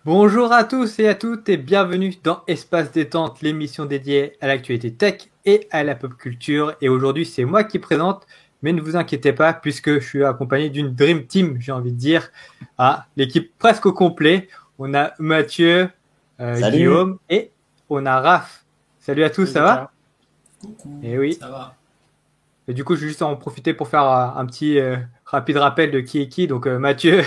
Bonjour à tous et à toutes et bienvenue dans Espace Détente, l'émission dédiée à l'actualité tech et à la pop culture. Et aujourd'hui, c'est moi qui présente, mais ne vous inquiétez pas puisque je suis accompagné d'une Dream Team, j'ai envie de dire. L'équipe presque au complet. On a Mathieu, Salut. Guillaume et on a Raph. Salut à tous, Salut ça les va? gars. Coucou, Eh oui. ça va? Et du coup, je vais juste en profiter pour faire un petit rapide rappel de qui est qui. Donc, Mathieu,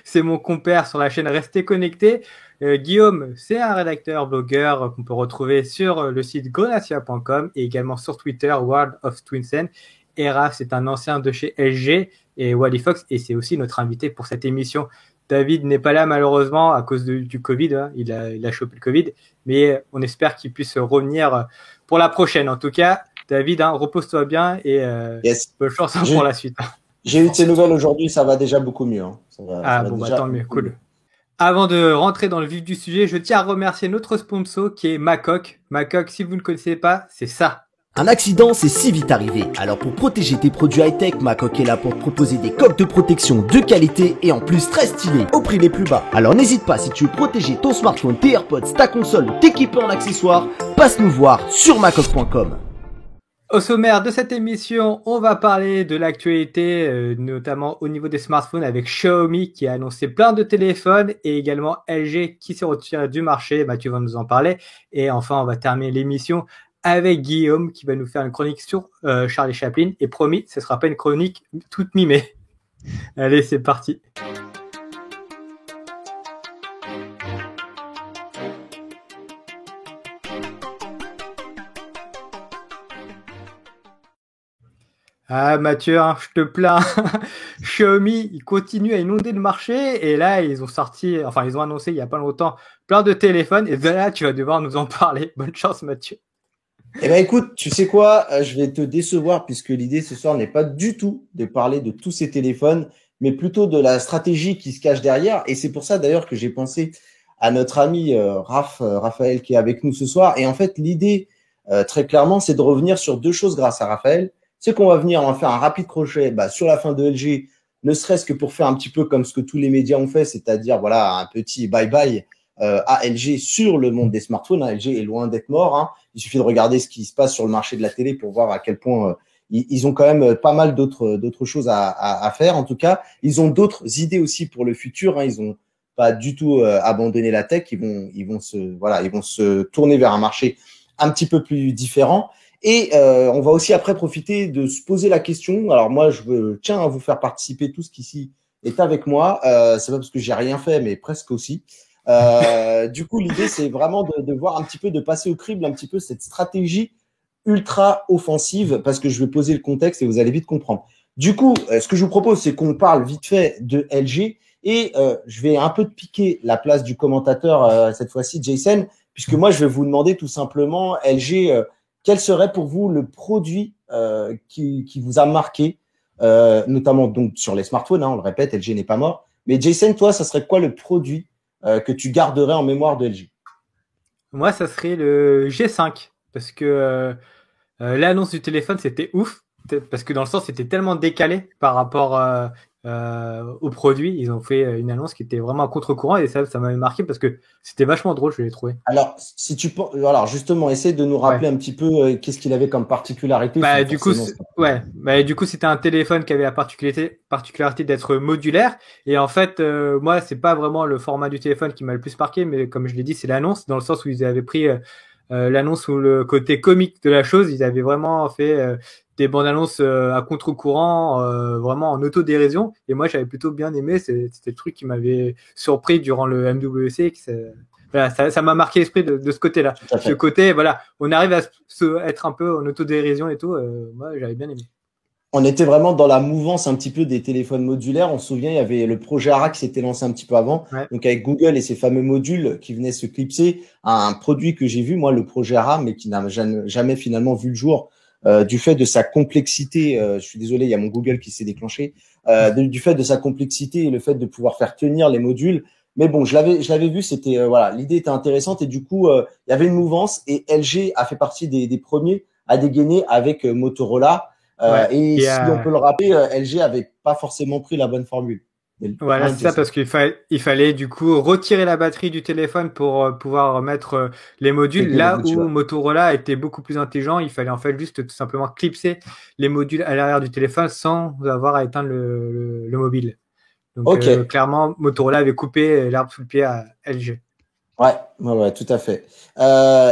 c'est mon compère sur la chaîne Restez Connectés. Guillaume, c'est un rédacteur, blogueur qu'on peut retrouver sur le site grenacia.com et également sur Twitter, World of Twinsen. Et Raph, c'est un ancien de chez LG et Wally Fox et c'est aussi notre invité pour cette émission. David n'est pas là malheureusement à cause du Covid. Hein. Il a chopé le Covid, mais on espère qu'il puisse revenir pour la prochaine. En tout cas, David, hein, repose-toi bien et Yes. bonne chance pour J'ai la suite. j'ai eu de ces nouvelles aujourd'hui, ça va déjà beaucoup mieux. Hein. Ça Ah va bon, bah déjà tant mieux, beaucoup mieux. cool. Avant de rentrer dans le vif du sujet, je tiens à remercier notre sponsor qui est Macoq. Macoq, si vous ne connaissez pas, c'est ça. Un accident, c'est si vite arrivé. Alors pour protéger tes produits high-tech, Macoq est là pour te proposer des coques de protection de qualité et en plus très stylées, au prix les plus bas. Alors n'hésite pas, si tu veux protéger ton smartphone, tes AirPods, ta console ou t'équiper en accessoires, passe nous voir sur macoq.com. Au sommaire de cette émission, on va parler de l'actualité, notamment au niveau des smartphones avec Xiaomi qui a annoncé plein de téléphones et également LG qui s'est retiré du marché. Mathieu va nous en parler. Et enfin, on va terminer l'émission avec Guillaume qui va nous faire une chronique sur Charlie Chaplin. Et promis, ce sera pas une chronique toute mimée. Allez, c'est parti. Ah Mathieu, hein, je te plains. Xiaomi, ils continuent à inonder le marché et là ils ont annoncé il y a pas longtemps plein de téléphones et là tu vas devoir nous en parler. Bonne chance Mathieu. Eh ben écoute, tu sais quoi, je vais te décevoir puisque l'idée ce soir n'est pas du tout de parler de tous ces téléphones, mais plutôt de la stratégie qui se cache derrière. Et c'est pour ça d'ailleurs que j'ai pensé à notre ami Raphaël qui est avec nous ce soir. Et en fait, l'idée très clairement, c'est de revenir sur deux choses grâce à Raphaël. C'est qu'on va venir en faire un rapide crochet sur la fin de LG, ne serait-ce que pour faire un petit peu comme ce que tous les médias ont fait, c'est-à-dire voilà un petit bye-bye à LG sur le monde des smartphones. Hein. LG est loin d'être mort. Hein. Il suffit de regarder ce qui se passe sur le marché de la télé pour voir à quel point ils ont quand même pas mal d'autres choses à faire. En tout cas, ils ont d'autres idées aussi pour le futur. Hein. Ils ont pas du tout abandonné la tech. Ils vont se tourner vers un marché un petit peu plus différent. Et on va aussi après profiter de se poser la question. Alors moi, tiens à vous faire participer tous qui ici est avec moi. C'est pas parce que j'ai rien fait, mais presque aussi. Du coup, l'idée, c'est vraiment de voir un petit peu, de passer au crible un petit peu cette stratégie ultra offensive, parce que je vais poser le contexte et vous allez vite comprendre. Du coup, ce que je vous propose, c'est qu'on parle vite fait de LG et je vais un peu te piquer la place du commentateur cette fois-ci, Jason, puisque moi, je vais vous demander tout simplement, LG, quel serait pour vous le produit qui vous a marqué, notamment donc sur les smartphones, hein, on le répète, LG n'est pas mort. Mais Jason, toi, ça serait quoi le produit que tu garderais en mémoire de LG? Moi, ça serait le G5 parce que l'annonce du téléphone c'était ouf parce que dans le sens c'était tellement décalé par rapport au produit. Ils ont fait une annonce qui était vraiment à contre-courant et ça m'avait marqué parce que c'était vachement drôle, je l'ai trouvé. Alors, alors justement, essaie de nous Ouais. rappeler un petit peu qu'est-ce qu'il avait comme particularité, sans Bah du coup, forcément. c'était un téléphone qui avait la particularité d'être modulaire. Et en fait, moi, c'est pas vraiment le format du téléphone qui m'a le plus marqué, mais comme je l'ai dit, c'est l'annonce, dans le sens où ils avaient pris l'annonce ou le côté comique de la chose. Ils avaient vraiment fait des bandes annonces à contre-courant, vraiment en autodérision. Et moi, j'avais plutôt bien aimé. C'était le truc qui m'avait surpris durant le MWC. Voilà, ça m'a marqué l'esprit de ce côté-là. Tout à Ce fait. côté, voilà, on arrive à être un peu en autodérision et tout. Moi, j'avais bien aimé. On était vraiment dans la mouvance un petit peu des téléphones modulaires. On se souvient, il y avait le projet ARA qui s'était lancé un petit peu avant. Ouais. Donc avec Google et ses fameux modules qui venaient se clipser à un produit que j'ai vu, moi, le projet ARA, mais qui n'a jamais finalement vu le jour du fait de sa complexité. Je suis désolé, il y a mon Google qui s'est déclenché. Du fait de sa complexité et le fait de pouvoir faire tenir les modules. Mais bon, je l'avais vu, c'était voilà, l'idée était intéressante et du coup, il y avait une mouvance et LG a fait partie des premiers à dégainer avec Motorola. Ouais. Et si on peut le rappeler, LG avait pas forcément pris la bonne formule. Voilà, c'est ça, parce qu'il fallait du coup retirer la batterie du téléphone pour pouvoir mettre les modules. Là où Motorola était beaucoup plus intelligent, il fallait en fait juste tout simplement clipser les modules à l'arrière du téléphone sans avoir à éteindre le mobile. Donc clairement, Motorola avait coupé l'herbe sous le pied à LG. Ouais, tout à fait.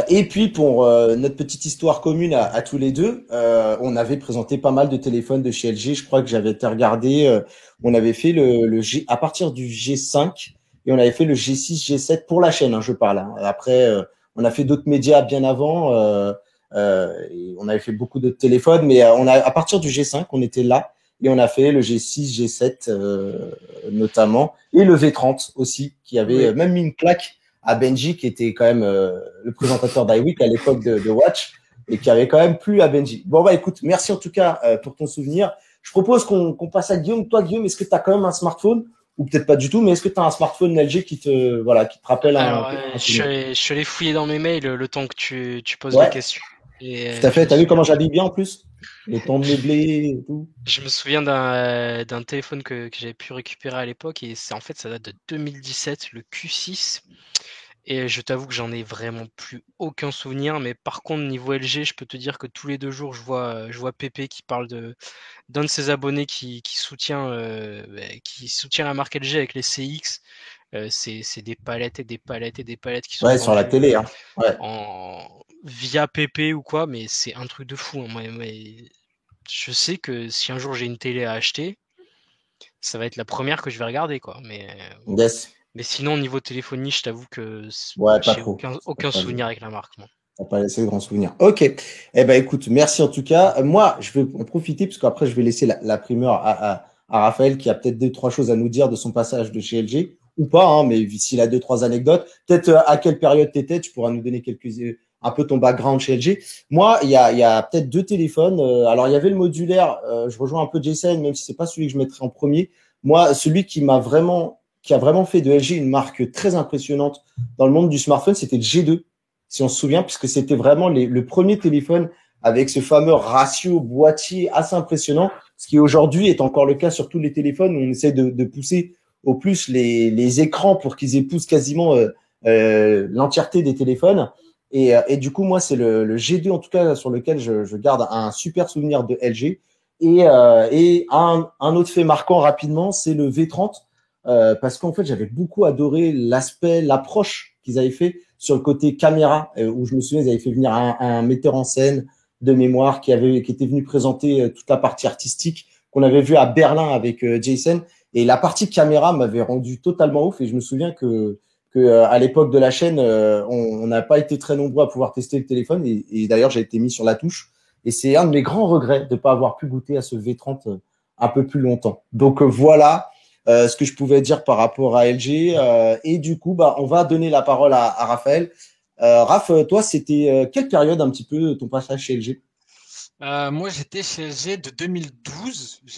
Et puis pour notre petite histoire commune à tous les deux, on avait présenté pas mal de téléphones de chez LG. Je crois que j'avais été regardé. On avait fait le G à partir du G5 et on avait fait le G6, G7 pour la chaîne. Hein, je parle. Hein. Après, on a fait d'autres médias bien avant. Et on avait fait beaucoup d'autres téléphones, mais on a à partir du G5, on était là et on a fait le G6, G7 notamment et le V30 aussi, qui avait même mis une claque à Benji, qui était quand même le présentateur d'iWeek à l'époque de Watch et qui avait quand même plu à Benji. Bon, bah écoute, merci en tout cas pour ton souvenir. Je propose qu'on passe à Guillaume. Toi, Guillaume, est-ce que tu as quand même un smartphone ou peut-être pas du tout, mais est-ce que tu as un smartphone LG qui te rappelle un je suis allé fouiller dans mes mails le temps que tu poses la question. Et, tout à fait. T'as vu comment j'habille bien en plus? Le temps de meubler et tout. Je me souviens d'un téléphone que j'avais pu récupérer à l'époque et ça date de 2017, le Q6. Et je t'avoue que j'en ai vraiment plus aucun souvenir, mais par contre niveau LG, je peux te dire que tous les 2 jours, je vois Pépé qui parle d'un de ses abonnés qui soutient la marque LG avec les CX. C'est des palettes et des palettes et des palettes qui sont sur la télé, hein. Via PP ou quoi, mais c'est un truc de fou. Hein. Moi, je sais que si un jour j'ai une télé à acheter, ça va être la première que je vais regarder, quoi. Mais sinon, au niveau téléphonie, je t'avoue que j'ai aucun souvenir avec la marque. Moi. T'as pas laissé de grands souvenirs. Ok. Eh ben, écoute, merci en tout cas. Moi, je vais en profiter parce qu'après, je vais laisser la primeur à Raphaël qui a peut-être 2-3 choses à nous dire de son passage de chez LG ou pas, hein, mais s'il a 2-3 anecdotes, peut-être à quelle période t'étais, tu pourras nous donner un peu ton background chez LG. Moi, il y a peut-être 2 téléphones. Alors, il y avait le modulaire. Je rejoins un peu Jason, même si c'est pas celui que je mettrais en premier. Moi, celui qui a vraiment fait de LG une marque très impressionnante dans le monde du smartphone, c'était le G2, si on se souvient, puisque c'était vraiment le premier téléphone avec ce fameux ratio boîtier assez impressionnant, ce qui aujourd'hui est encore le cas sur tous les téléphones où on essaie de pousser au plus les écrans pour qu'ils épousent quasiment l'entièreté des téléphones. Et du coup, moi, c'est le G2 en tout cas sur lequel je garde un super souvenir de LG. Et un autre fait marquant rapidement, c'est le V30. Parce qu'en fait, j'avais beaucoup adoré l'approche qu'ils avaient fait sur le côté caméra, où je me souviens, ils avaient fait venir un metteur en scène de mémoire qui était venu présenter toute la partie artistique qu'on avait vu à Berlin avec Jason. Et la partie caméra m'avait rendu totalement ouf. Et je me souviens que à l'époque de la chaîne, on n'a pas été très nombreux à pouvoir tester le téléphone. Et d'ailleurs, j'ai été mis sur la touche. Et c'est un de mes grands regrets de ne pas avoir pu goûter à ce V30 un peu plus longtemps. Donc voilà. Ce que je pouvais dire par rapport à LG. Et du coup, on va donner la parole à Raphaël. Raph, toi, c'était quelle période un petit peu ton passage chez LG? Moi, j'étais chez LG de 2012. Je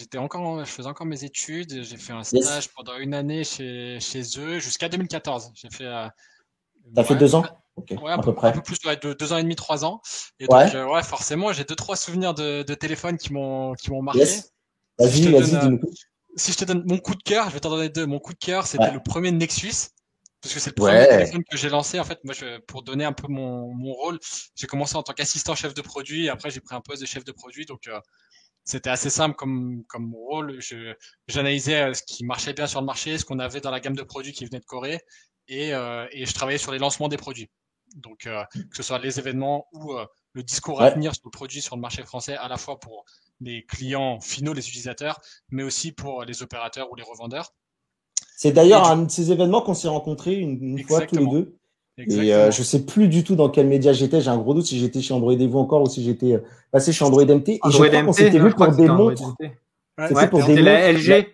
faisais encore mes études. J'ai fait un stage pendant une année chez eux jusqu'à 2014. J'ai fait. T'as fait 2 ans? Okay, à peu près. Un peu plus, 2 ans et demi, 3 ans. Et donc, forcément, j'ai 2-3 souvenirs de téléphones qui m'ont marqué. Yes. Vas-y, dis-nous. Si je te donne mon coup de cœur, je vais t'en donner 2. Mon coup de cœur, c'était le premier Nexus, parce que c'est le premier téléphone que j'ai lancé. En fait, moi, pour donner un peu mon rôle, j'ai commencé en tant qu'assistant chef de produit, et après j'ai pris un poste de chef de produit. Donc, c'était assez simple comme rôle. J'analysais ce qui marchait bien sur le marché, ce qu'on avait dans la gamme de produits qui venait de Corée, et je travaillais sur les lancements des produits. Donc, que ce soit les événements ou le discours à tenir sur le produit sur le marché français, à la fois pour les clients finaux, les utilisateurs, mais aussi pour les opérateurs ou les revendeurs. C'est d'ailleurs un de ces événements qu'on s'est rencontrés une fois tous les deux. Exactement. Et je sais plus du tout dans quel média j'étais. J'ai un gros doute si j'étais chez Android Evo encore ou si j'étais passé chez Android MT. Et je crois qu'on s'était vu pour des montres. C'était pour des la LG.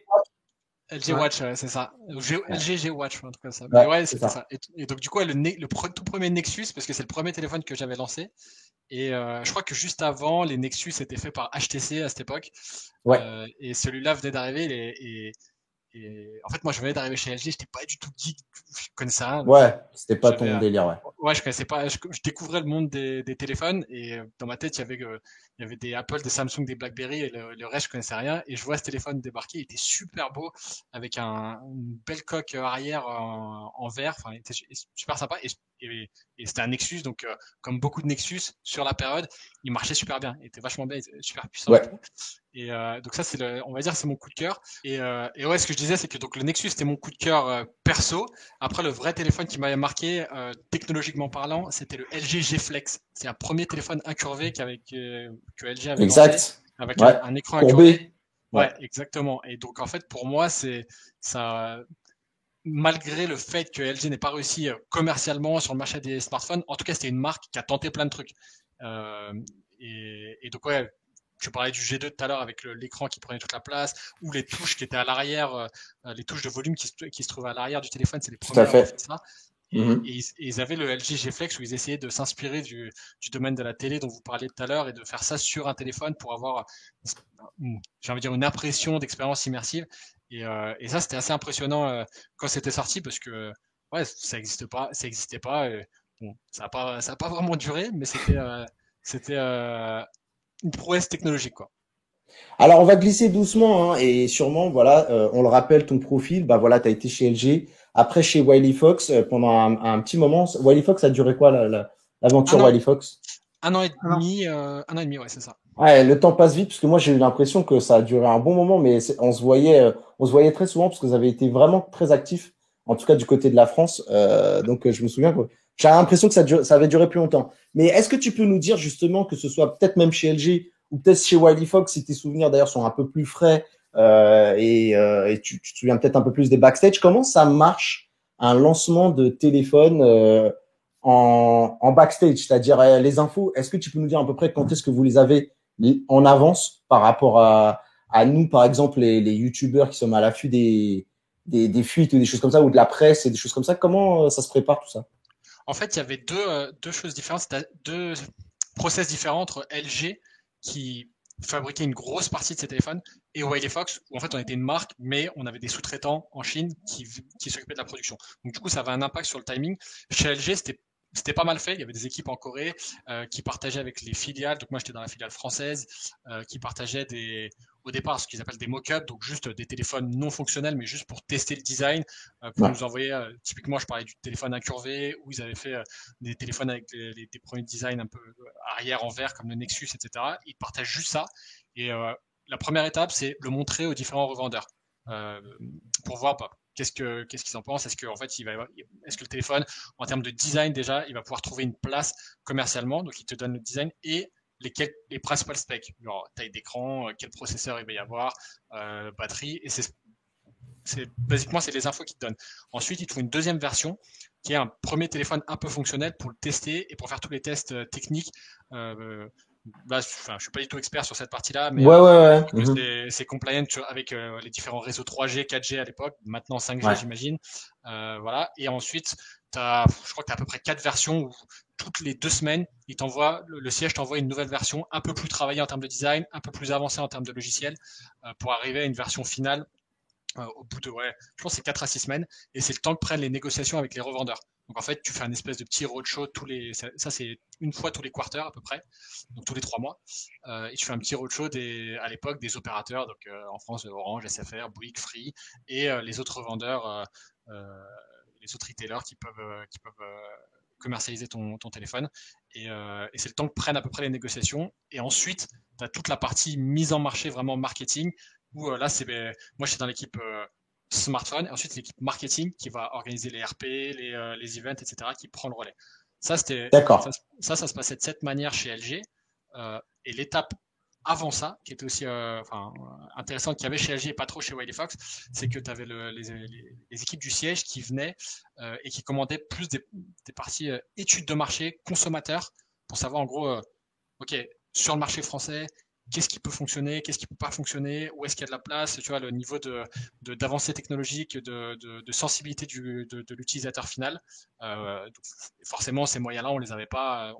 LG Watch, c'est ça. LG G Watch, en tout cas ça. Mais c'était ça. Et donc du coup, le tout premier Nexus, parce que c'est le premier téléphone que j'avais lancé. Et je crois que juste avant, les Nexus étaient faits par HTC à cette époque. Et celui-là venait d'arriver. Et en fait, moi, je venais d'arriver chez LG, j'étais pas du tout geek, je connaissais rien. Ouais, c'était pas ton délire, ouais. Ouais, je connaissais pas, je découvrais le monde des téléphones et dans ma tête, il y avait des Apple, des Samsung, des BlackBerry et le reste, je connaissais rien. Et je vois ce téléphone débarquer, il était super beau avec une belle coque arrière en verre, enfin, il était super sympa et c'était un Nexus, donc comme beaucoup de Nexus sur la période, il marchait super bien, il était vachement bien, il était super puissant. Ouais. Et tout. Et donc ça, on va dire, c'est mon coup de cœur. Et ouais, ce que je disais, c'est que donc le Nexus, c'était mon coup de cœur perso. Après, le vrai téléphone qui m'avait marqué, technologiquement parlant, c'était le LG G Flex. C'est un premier téléphone incurvé que LG avait lancé, avec un écran incurvé. Ouais, exactement. Et donc en fait, pour moi, c'est ça. Malgré le fait que LG n'ait pas réussi commercialement sur le marché des smartphones, en tout cas, c'était une marque qui a tenté plein de trucs. Et donc ouais. Je parlais du G2 tout à l'heure avec l'écran qui prenait toute la place, ou les touches qui étaient à l'arrière, les touches de volume qui se trouvaient à l'arrière du téléphone, c'est les premiers à avoir fait ça. Et ils avaient le LG G Flex où ils essayaient de s'inspirer du domaine de la télé dont vous parliez tout à l'heure et de faire ça sur un téléphone pour avoir, j'ai envie de dire, une impression d'expérience immersive. Et ça, c'était assez impressionnant quand c'était sorti parce que ouais, ça existait pas. Bon, ça a pas vraiment duré, mais c'était une prouesse technologique, quoi. Alors, on va glisser doucement, hein, et sûrement, voilà, on le rappelle, ton profil, bah voilà, tu as été chez LG, après chez Wiley Fox pendant un petit moment. Wiley Fox a duré quoi, l'aventure Wiley Fox? Un an et demi, ouais, c'est ça. Ouais, le temps passe vite parce que moi j'ai eu l'impression que ça a duré un bon moment, mais on se voyait très souvent parce que vous avez été vraiment très actifs, en tout cas du côté de la France. Donc je me souviens que j'avais l'impression que ça avait duré plus longtemps. Mais est-ce que tu peux nous dire justement que ce soit peut-être même chez LG ou peut-être chez Wiley Fox, si tes souvenirs d'ailleurs sont un peu plus frais et tu te souviens peut-être un peu plus des backstage, comment ça marche un lancement de téléphone en backstage, c'est-à-dire les infos, est-ce que tu peux nous dire à peu près quand est-ce que vous les avez en avance par rapport à nous, par exemple, les youtubeurs qui sommes à l'affût des fuites ou des choses comme ça, ou de la presse et des choses comme ça? Comment ça se prépare tout ça? En fait, il y avait deux choses différentes, c'était deux process différents entre LG qui fabriquait une grosse partie de ses téléphones et Wiley Fox où en fait on était une marque mais on avait des sous-traitants en Chine qui s'occupaient de la production. Donc du coup ça avait un impact sur le timing. Chez LG c'était pas mal fait. Il y avait des équipes en Corée qui partageaient avec les filiales. Donc moi, j'étais dans la filiale française qui partageait au départ ce qu'ils appellent des mock-ups, donc juste des téléphones non fonctionnels, mais juste pour tester le design, pour nous envoyer. Typiquement, je parlais du téléphone incurvé, où ils avaient fait des téléphones avec des premiers designs un peu arrière en verre, comme le Nexus, etc. Ils partagent juste ça. Et la première étape, c'est le montrer aux différents revendeurs pour voir qu'est-ce qu'ils en pensent. Est-ce que en fait, est-ce que le téléphone, en termes de design déjà, il va pouvoir trouver une place commercialement. Donc, il te donne le design et les principales specs, genre taille d'écran, quel processeur il va y avoir, batterie. Et basiquement, c'est les infos qu'ils te donnent. Ensuite, ils te font une deuxième version qui est un premier téléphone un peu fonctionnel pour le tester et pour faire tous les tests techniques. Là, je suis pas du tout expert sur cette partie-là, mais c'est compliant avec les différents réseaux 3G, 4G à l'époque, maintenant 5G j'imagine. Voilà. Et ensuite, je crois que tu as à peu près 4 versions où toutes les 2 semaines, le siège t'envoie une nouvelle version un peu plus travaillée en termes de design, un peu plus avancée en termes de logiciel, pour arriver à une version finale au bout de, je pense que c'est 4 à 6 semaines, et c'est le temps que prennent les négociations avec les revendeurs. Donc en fait, tu fais un espèce de petit roadshow ça c'est une fois tous les quarters à peu près, donc tous les 3 mois, et tu fais un petit roadshow à l'époque des opérateurs, donc en France Orange, SFR, Bouygues, Free, et les autres revendeurs, les autres retailers qui peuvent commercialiser ton téléphone, et c'est le temps que prennent à peu près les négociations, et ensuite tu as toute la partie mise en marché vraiment marketing, où là moi j'étais dans l'équipe smartphone, et ensuite l'équipe marketing qui va organiser les RP, les events, etc., qui prend le relais. Ça, ça se passait de cette manière chez LG. Et l'étape avant ça, qui était aussi intéressante, qu'il y avait chez LG et pas trop chez Wiley Fox, c'est que tu avais les équipes du siège qui venaient et qui commandaient plus des parties études de marché, consommateurs, pour savoir en gros, OK, sur le marché français, qu'est-ce qui peut fonctionner, qu'est-ce qui peut pas fonctionner, où est-ce qu'il y a de la place, tu vois, le niveau d'avancée technologique, de sensibilité de l'utilisateur final. Forcément, ces moyens-là, on les avait pas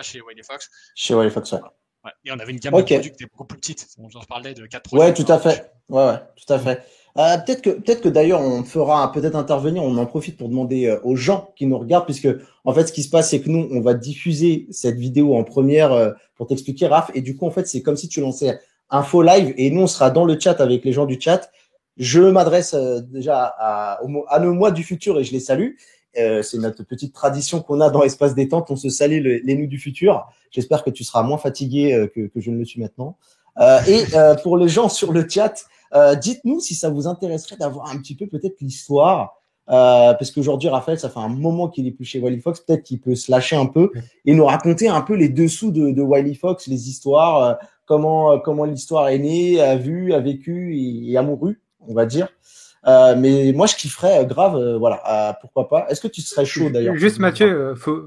chez Wiley Fox. Chez Wiley Fox, ouais. Ouais. Et on avait une gamme de produits qui était beaucoup plus petite. On en parlait de 4 produits. Ouais, tout à fait. Ouais, tout à fait. Peut-être que d'ailleurs on fera peut-être intervenir, on en profite pour demander aux gens qui nous regardent, puisque en fait ce qui se passe c'est que nous on va diffuser cette vidéo en première pour t'expliquer Raph, et du coup en fait c'est comme si tu lançais un faux live et nous on sera dans le chat avec les gens du chat. Je m'adresse déjà à nos mois du futur et je les salue. C'est notre petite tradition qu'on a dans Espace Détente, on se salue les nous du futur. J'espère que tu seras moins fatigué que je ne le suis maintenant. Pour les gens sur le chat, dites-nous si ça vous intéresserait d'avoir un petit peu peut-être l'histoire, parce qu'aujourd'hui Raphaël, ça fait un moment qu'il est plus chez Wiley Fox, peut-être qu'il peut se lâcher un peu et nous raconter un peu les dessous de Wiley Fox, les histoires, comment l'histoire est née, a vécu et a mouru, on va dire. Mais moi je kifferais grave, voilà, pourquoi pas. Est-ce que tu serais chaud d'ailleurs? Juste Mathieu, faut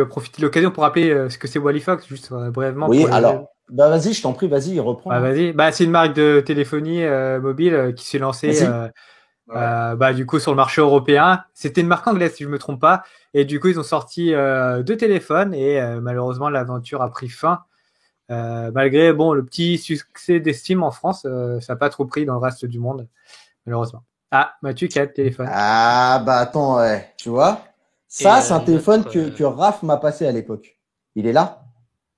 profiter de l'occasion pour rappeler ce que c'est Wally Fox, juste brièvement. Oui, alors, bah vas-y, je t'en prie, vas-y, reprends. Bah, vas-y. Bah, c'est une marque de téléphonie mobile qui s'est lancée du coup sur le marché européen. C'était une marque anglaise si je me trompe pas. Et du coup ils ont sorti deux téléphones et malheureusement l'aventure a pris fin. Malgré le petit succès d'estime en France, ça n'a pas trop pris dans le reste du monde malheureusement. Ah, Mathieu qui a le téléphone. Ah bah attends, ouais, tu vois, ça c'est un téléphone que Raph m'a passé à l'époque. Il est là,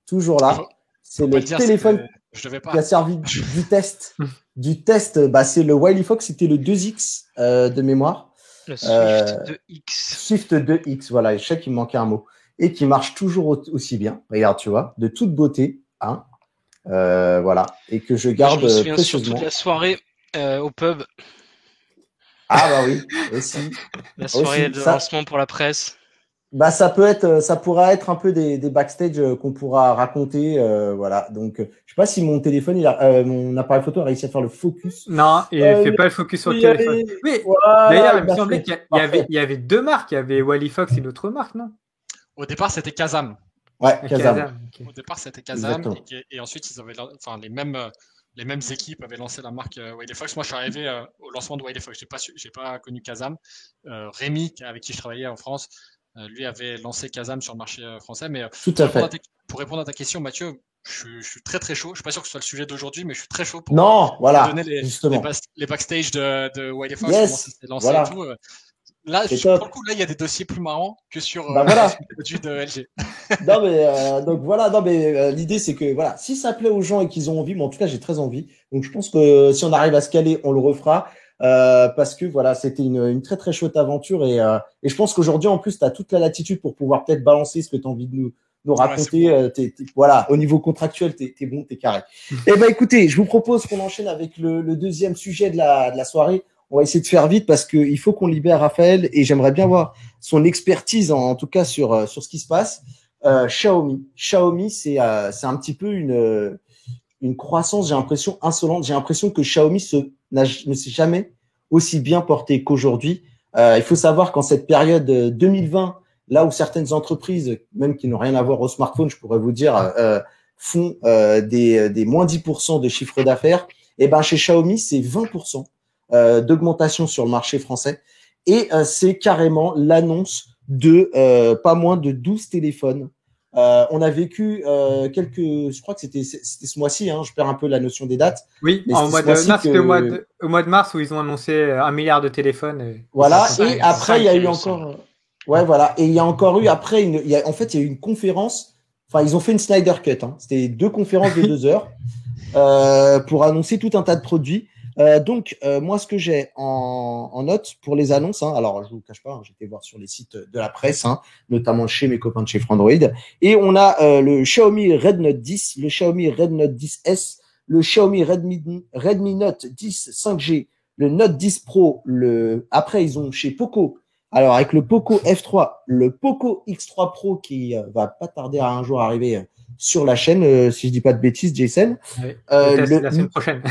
toujours là. C'est le téléphone qui a servi du test. Du test, bah c'est le Wiley Fox, c'était le 2X de mémoire. Le Swift 2X. Swift 2X, voilà, je sais qu'il me manquait un mot. Et qui marche toujours aussi bien. Regarde, tu vois, de toute beauté, hein. Voilà, et que je garde précieusement. Je me souviens précieusement. surtout de la soirée au pub. Ah bah oui, aussi. La soirée de lancement pour la presse. Bah ça pourra être un peu des backstage qu'on pourra raconter, voilà. Donc je sais pas si mon téléphone, mon appareil photo a réussi à faire le focus. Non, il fait pas le focus sur le téléphone. Oui. Voilà, d'ailleurs, il me semblait qu'il y avait deux marques. Il y avait Wally Fox et une autre marque, non? Au départ, c'était Kazam. Ouais, Kazam. Okay. Au départ, c'était Kazam, et ensuite ils avaient, enfin les mêmes équipes avaient lancé la marque Wiley Fox. Moi, je suis arrivé au lancement de Wiley Fox. J'ai pas connu Kazam. Rémi, avec qui je travaillais en France, lui avait lancé Kazam sur le marché français. Mais pour répondre à ta question, Mathieu, je suis très très chaud. Je suis pas sûr que ce soit le sujet d'aujourd'hui, mais je suis très chaud pour donner les backstage de Wiley Fox, comment ça s'est lancé et tout. Là, pour le coup, là, il y a des dossiers plus marrants que sur le produit de LG. Non, mais donc voilà. Non, mais l'idée c'est que voilà, si ça plaît aux gens et qu'ils ont envie, mais en tout cas, j'ai très envie. Donc, je pense que si on arrive à se caler, on le refera parce que voilà, c'était une très très chouette aventure et je pense qu'aujourd'hui, en plus, tu as toute la latitude pour pouvoir peut-être balancer ce que tu as envie de nous raconter. Ouais, voilà, au niveau contractuel, t'es bon, t'es carré. Eh ben, écoutez, je vous propose qu'on enchaîne avec le deuxième sujet de la soirée. On va essayer de faire vite parce qu'il faut qu'on libère Raphaël et j'aimerais bien voir son expertise en tout cas sur ce qui se passe. Xiaomi, c'est un petit peu une croissance, j'ai l'impression, insolente. J'ai l'impression que Xiaomi ne s'est jamais aussi bien porté qu'aujourd'hui. Il faut savoir qu'en cette période 2020, là où certaines entreprises, même qui n'ont rien à voir au smartphone, je pourrais vous dire, font des moins 10% de chiffre d'affaires, et ben chez Xiaomi, c'est 20%. D'augmentation sur le marché français et c'est carrément l'annonce de pas moins de 12 téléphones. On a vécu je crois que c'était ce mois-ci, hein, je perds un peu la notion des dates. Oui, au mois de mars, au mois de mars où ils ont annoncé 1 milliard de téléphones. Voilà, et après il y a eu encore voilà, et il y a encore eu après en fait il y a eu une conférence, enfin ils ont fait une Snyder Cut, hein. C'était 2 conférences de 2 heures pour annoncer tout un tas de produits. Donc, moi, ce que j'ai en note pour les annonces, hein, alors je vous cache pas, hein, j'étais voir sur les sites de la presse, hein, notamment chez mes copains de chez Frandroid, et on a le Xiaomi Red Note 10, le Xiaomi Red Note 10S, le Xiaomi Redmi Note 10 5G, le Note 10 Pro, après ils ont chez Poco, alors avec le Poco F3, le Poco X3 Pro qui va pas tarder à un jour arriver sur la chaîne, si je dis pas de bêtises, Jason. Oui, la semaine prochaine.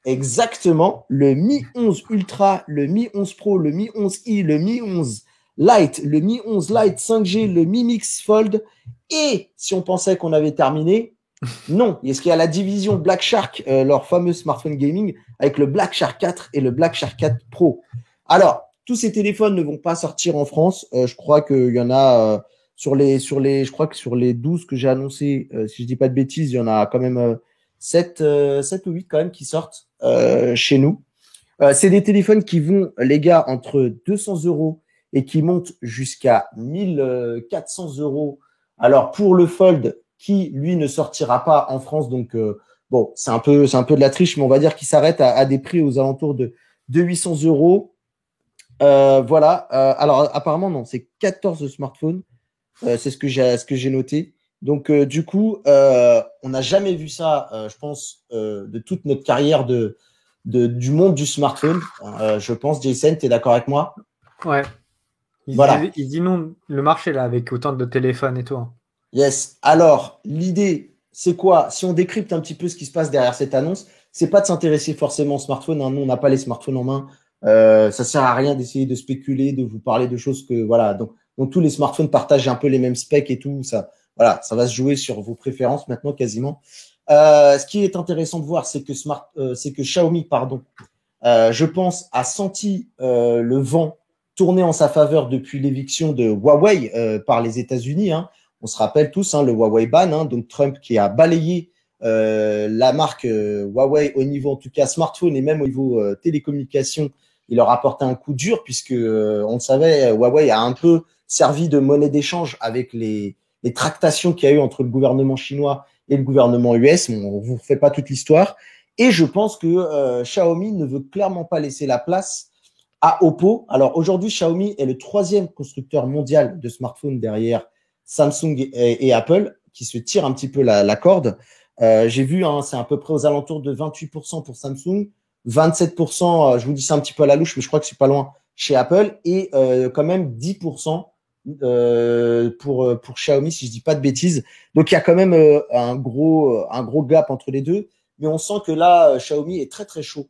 Exactement, le Mi 11 Ultra, le Mi 11 Pro, le Mi 11i, le Mi 11 Lite, le Mi 11 Lite 5G, le Mi Mix Fold. Et si on pensait qu'on avait terminé, non. Est-ce qu'il y a la division Black Shark, leur fameux smartphone gaming, avec le Black Shark 4 et le Black Shark 4 Pro. Alors, tous ces téléphones ne vont pas sortir en France. Je crois qu'il y en a je crois que sur les 12 que j'ai annoncés, si je dis pas de bêtises, il y en a quand même 7 ou 8 quand même qui sortent chez nous. C'est des téléphones qui vont, les gars, entre 200 euros et qui montent jusqu'à 1400 euros. Alors, pour le Fold, qui, lui, ne sortira pas en France, donc bon, c'est un peu de la triche, mais on va dire qu'il s'arrête à des prix aux alentours de 800 euros. Voilà. Alors, apparemment, non, c'est 14 smartphones. C'est ce que j'ai noté. Donc, du coup, on n'a jamais vu ça, je pense, de toute notre carrière du monde du smartphone. Je pense, Jason, tu es d'accord avec moi? Ouais. Voilà. Ils inondent le marché là avec autant de téléphones et tout. Hein. Yes. Alors, l'idée, c'est quoi? Si on décrypte un petit peu ce qui se passe derrière cette annonce, c'est pas de s'intéresser forcément au smartphone. Hein. Nous, on n'a pas les smartphones en main. Ça sert à rien d'essayer de spéculer, de vous parler de choses que voilà. Donc tous les smartphones partagent un peu les mêmes specs et tout. Ça, voilà, ça va se jouer sur vos préférences maintenant quasiment. Ce qui est intéressant de voir, c'est que Xiaomi, pardon, je pense, a senti le vent tourner en sa faveur depuis l'éviction de Huawei par les États-Unis. Hein. On se rappelle tous le Huawei ban, donc Trump qui a balayé la marque Huawei au niveau, en tout cas, smartphone et même au niveau télécommunication. Il leur a porté un coup dur puisque, on le savait, Huawei a un peu servi de monnaie d'échange avec les tractations qu'il y a eu entre le gouvernement chinois et le gouvernement US. On ne vous refait pas toute l'histoire. Et je pense que Xiaomi ne veut clairement pas laisser la place à Oppo. Alors aujourd'hui, Xiaomi est le 3e constructeur mondial de smartphones derrière Samsung et Apple, qui se tirent un petit peu la corde. J'ai vu, c'est à peu près aux alentours de 28% pour Samsung, 27%, je vous dis ça un petit peu à la louche, mais je crois que c'est pas loin, chez Apple, et quand même 10% pour Xiaomi, si je dis pas de bêtises. Donc il y a quand même un gros gap entre les deux, mais on sent que là, Xiaomi est très très chaud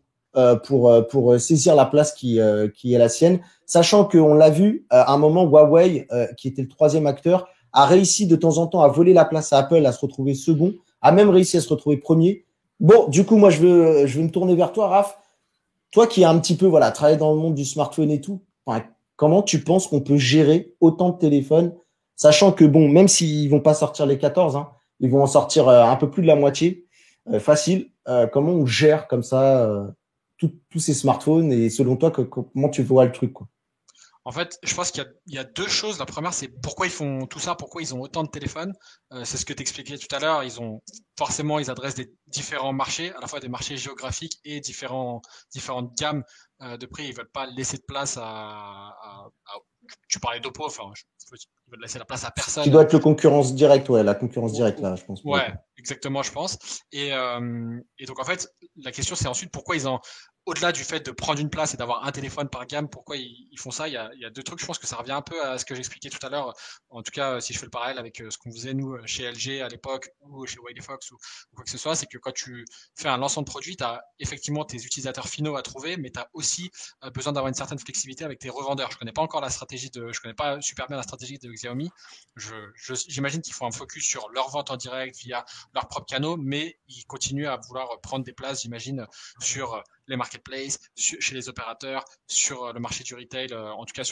pour saisir la place qui est la sienne, sachant qu'on l'a vu à un moment, Huawei, qui était le 3e acteur, a réussi de temps en temps à voler la place à Apple, à se retrouver second, a même réussi à se retrouver premier. Bon, du coup, moi, je veux me tourner vers toi, Raph. Toi qui as un petit peu travaillé dans le monde du smartphone et tout, comment tu penses qu'on peut gérer autant de téléphones, sachant que, bon, même s'ils vont pas sortir les 14, hein, ils vont en sortir un peu plus de la moitié, facile. Comment on gère comme ça tous ces smartphones et selon toi, comment tu vois le truc, quoi? En fait, je pense qu'il y a deux choses. La première, c'est pourquoi ils font tout ça, pourquoi ils ont autant de téléphones. C'est ce que tu expliquais tout à l'heure. Ils adressent des différents marchés, à la fois des marchés géographiques et différentes gammes de prix. Ils veulent pas laisser de place tu parlais d'Oppo, ils veulent laisser la place à personne. Tu dois être le concurrence directe, la concurrence directe là, je pense. Ouais, exactement, je pense. Et donc en fait, la question c'est ensuite pourquoi au-delà du fait de prendre une place et d'avoir un téléphone par gamme, pourquoi ils font ça? Il y a deux trucs. Je pense que ça revient un peu à ce que j'expliquais tout à l'heure. En tout cas, si je fais le parallèle avec ce qu'on faisait nous chez LG à l'époque ou chez Wiley Fox ou quoi que ce soit, c'est que quand tu fais un lancement de produit, tu as effectivement tes utilisateurs finaux à trouver, mais tu as aussi besoin d'avoir une certaine flexibilité avec tes revendeurs. Je connais pas super bien la stratégie de Xiaomi. J'imagine qu'ils font un focus sur leur vente en direct via leurs propres canaux, mais ils continuent à vouloir prendre des places, j'imagine, sur les marketplaces, chez les opérateurs, sur le marché du retail, en tout cas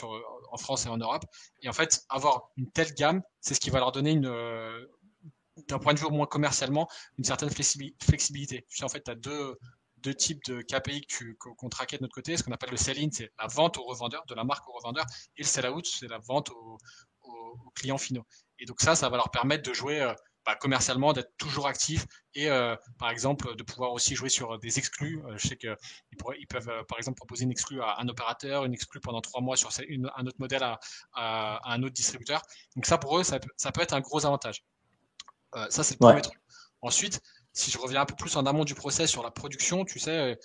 en France et en Europe. Et en fait, avoir une telle gamme, c'est ce qui va leur donner d'un point de vue au moins commercialement, une certaine flexibilité. Tu sais, en fait, tu as deux types de KPI qu'on traquait de notre côté. Ce qu'on appelle le sell-in, c'est la vente aux revendeurs, de la marque aux revendeurs, et le sell-out, c'est la vente aux clients finaux. Et donc ça va leur permettre de jouer commercialement, d'être toujours actifs et par exemple de pouvoir aussi jouer sur des exclus. Je sais qu'ils peuvent par exemple proposer une exclue à un opérateur, une exclue pendant 3 mois sur un autre modèle à un autre distributeur. Donc ça pour eux, ça peut être un gros avantage. Ça c'est le premier truc. Ensuite, si je reviens un peu plus en amont du process sur la production, tu sais,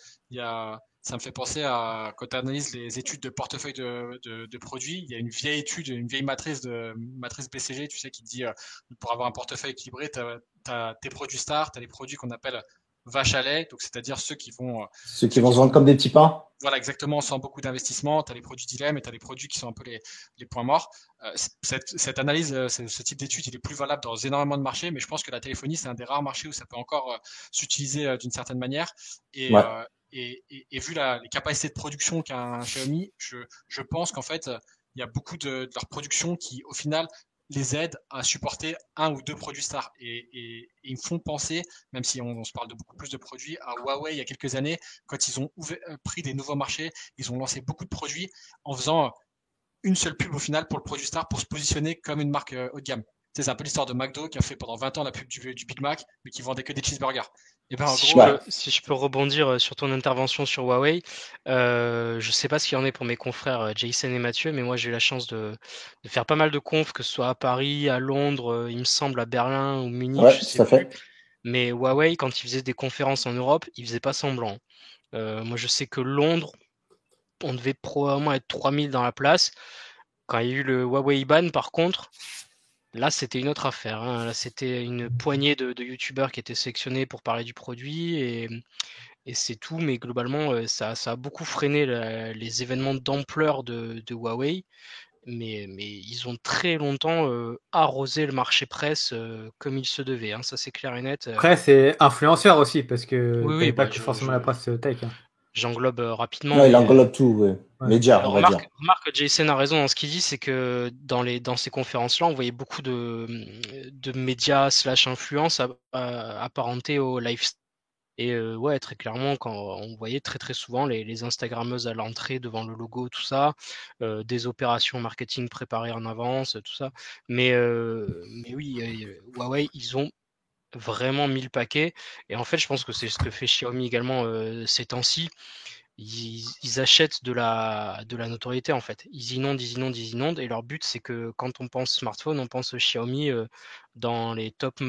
ça me fait penser à quand tu analyses les études de portefeuille de produits, il y a une vieille étude, une vieille matrice BCG, tu sais, qui te dit pour avoir un portefeuille équilibré, tu as tes produits stars, tu as les produits qu'on appelle vache à lait, donc c'est-à-dire ceux qui vont se vendre comme des petits pains. Voilà, exactement, sans beaucoup d'investissement. Tu as les produits dilemme et tu as les produits qui sont un peu les points morts. Cette analyse, ce type d'étude, il est plus valable dans énormément de marchés, mais je pense que la téléphonie, c'est un des rares marchés où ça peut encore s'utiliser d'une certaine manière. Et vu les capacités de production qu'a un Xiaomi, je pense qu'en fait, il y a beaucoup de leur production qui, au final, les aide à supporter un ou deux produits stars. Et ils me font penser, même si on se parle de beaucoup plus de produits, à Huawei il y a quelques années, quand ils ont pris des nouveaux marchés, ils ont lancé beaucoup de produits en faisant une seule pub au final pour le produit star pour se positionner comme une marque haut de gamme. C'est un peu l'histoire de McDo qui a fait pendant 20 ans la pub du Big Mac, mais qui vendait que des cheeseburgers. Et ben, en gros, si je peux rebondir sur ton intervention sur Huawei, je sais pas ce qu'il y en est pour mes confrères Jason et Mathieu, mais moi j'ai eu la chance de faire pas mal de confs, que ce soit à Paris, à Londres, il me semble à Berlin ou Munich, je sais plus. Mais Huawei, quand ils faisaient des conférences en Europe, ils faisaient pas semblant. Moi je sais que Londres, on devait probablement être 3000 dans la place. Quand il y a eu le Huawei ban, par contre, là, c'était une autre affaire. Hein. Là, c'était une poignée de youtubeurs qui étaient sélectionnés pour parler du produit et c'est tout. Mais globalement, ça a beaucoup freiné les événements d'ampleur de Huawei. Mais ils ont très longtemps arrosé le marché presse comme il se devait. Hein. Ça, c'est clair et net. Presse et influenceur aussi, parce que oui, pas que forcément la presse tech. Hein. J'englobe rapidement. Ouais, il englobe tout, ouais. Média, on va dire. Remarque que Jason a raison dans ce qu'il dit, c'est que dans ces conférences-là, on voyait beaucoup de médias / influence apparentés au lifestyle. Et ouais, très clairement, quand on voyait très très souvent les Instagrammeuses à l'entrée devant le logo, tout ça, des opérations marketing préparées en avance, tout ça. Mais oui, Huawei, ils ont vraiment mis le paquet. Et en fait, je pense que c'est ce que fait Xiaomi également ces temps-ci. Ils achètent de la notoriété en fait. Ils inondent. Et leur but, c'est que quand on pense smartphone, on pense Xiaomi dans les top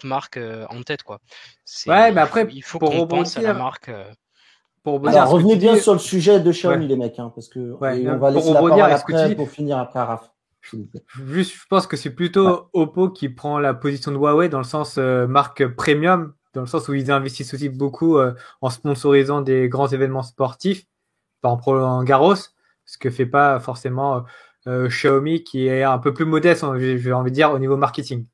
marques en tête, quoi. Ouais, mais après, il faut qu'on pense à la marque. Alors, revenez bien sur le sujet de Xiaomi, les mecs, hein, parce que on va laisser la parole après pour finir après Raph. Juste, je pense que c'est plutôt Oppo qui prend la position de Huawei dans le sens marque premium, dans le sens où ils investissent aussi beaucoup en sponsorisant des grands événements sportifs, par exemple Roland Garros, ce que fait pas forcément Xiaomi, qui est un peu plus modeste, j'ai envie de dire, au niveau marketing.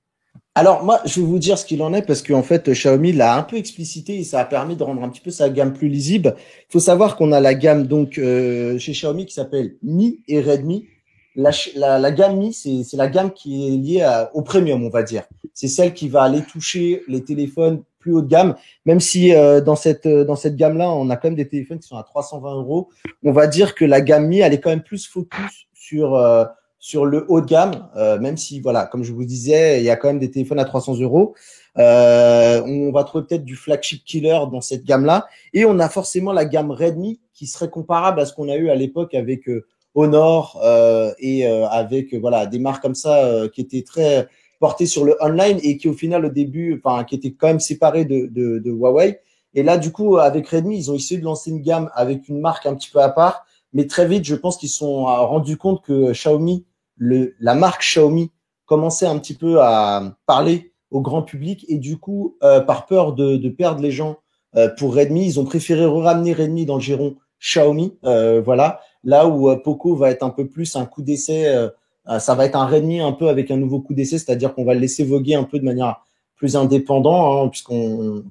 Alors moi, je vais vous dire ce qu'il en est parce qu'en fait, Xiaomi l'a un peu explicité et ça a permis de rendre un petit peu sa gamme plus lisible. Il faut savoir qu'on a la gamme donc chez Xiaomi qui s'appelle Mi et Redmi. La gamme Mi, c'est la gamme qui est liée au premium, on va dire. C'est celle qui va aller toucher les téléphones plus haut de gamme, même si dans cette gamme-là, on a quand même des téléphones qui sont à 320 €. On va dire que la gamme Mi, elle est quand même plus focus sur le haut de gamme, même si, voilà, comme je vous disais, il y a quand même des téléphones à 300 €. On va trouver peut-être du flagship killer dans cette gamme-là. Et on a forcément la gamme Redmi qui serait comparable à ce qu'on a eu à l'époque avec Honor et avec voilà des marques comme ça qui étaient très portées sur le online et qui au final au début, enfin qui étaient quand même séparées de Huawei. Et là du coup avec Redmi, ils ont essayé de lancer une gamme avec une marque un petit peu à part, mais très vite je pense qu'ils se sont rendus compte que Xiaomi, la marque Xiaomi commençait un petit peu à parler au grand public et du coup par peur de perdre les gens pour Redmi, ils ont préféré ramener Redmi dans le giron Xiaomi, voilà. Là où Poco va être un peu plus un coup d'essai, ça va être un Redmi un peu avec un nouveau coup d'essai, c'est-à-dire qu'on va le laisser voguer un peu de manière plus indépendant, hein, puisqu'on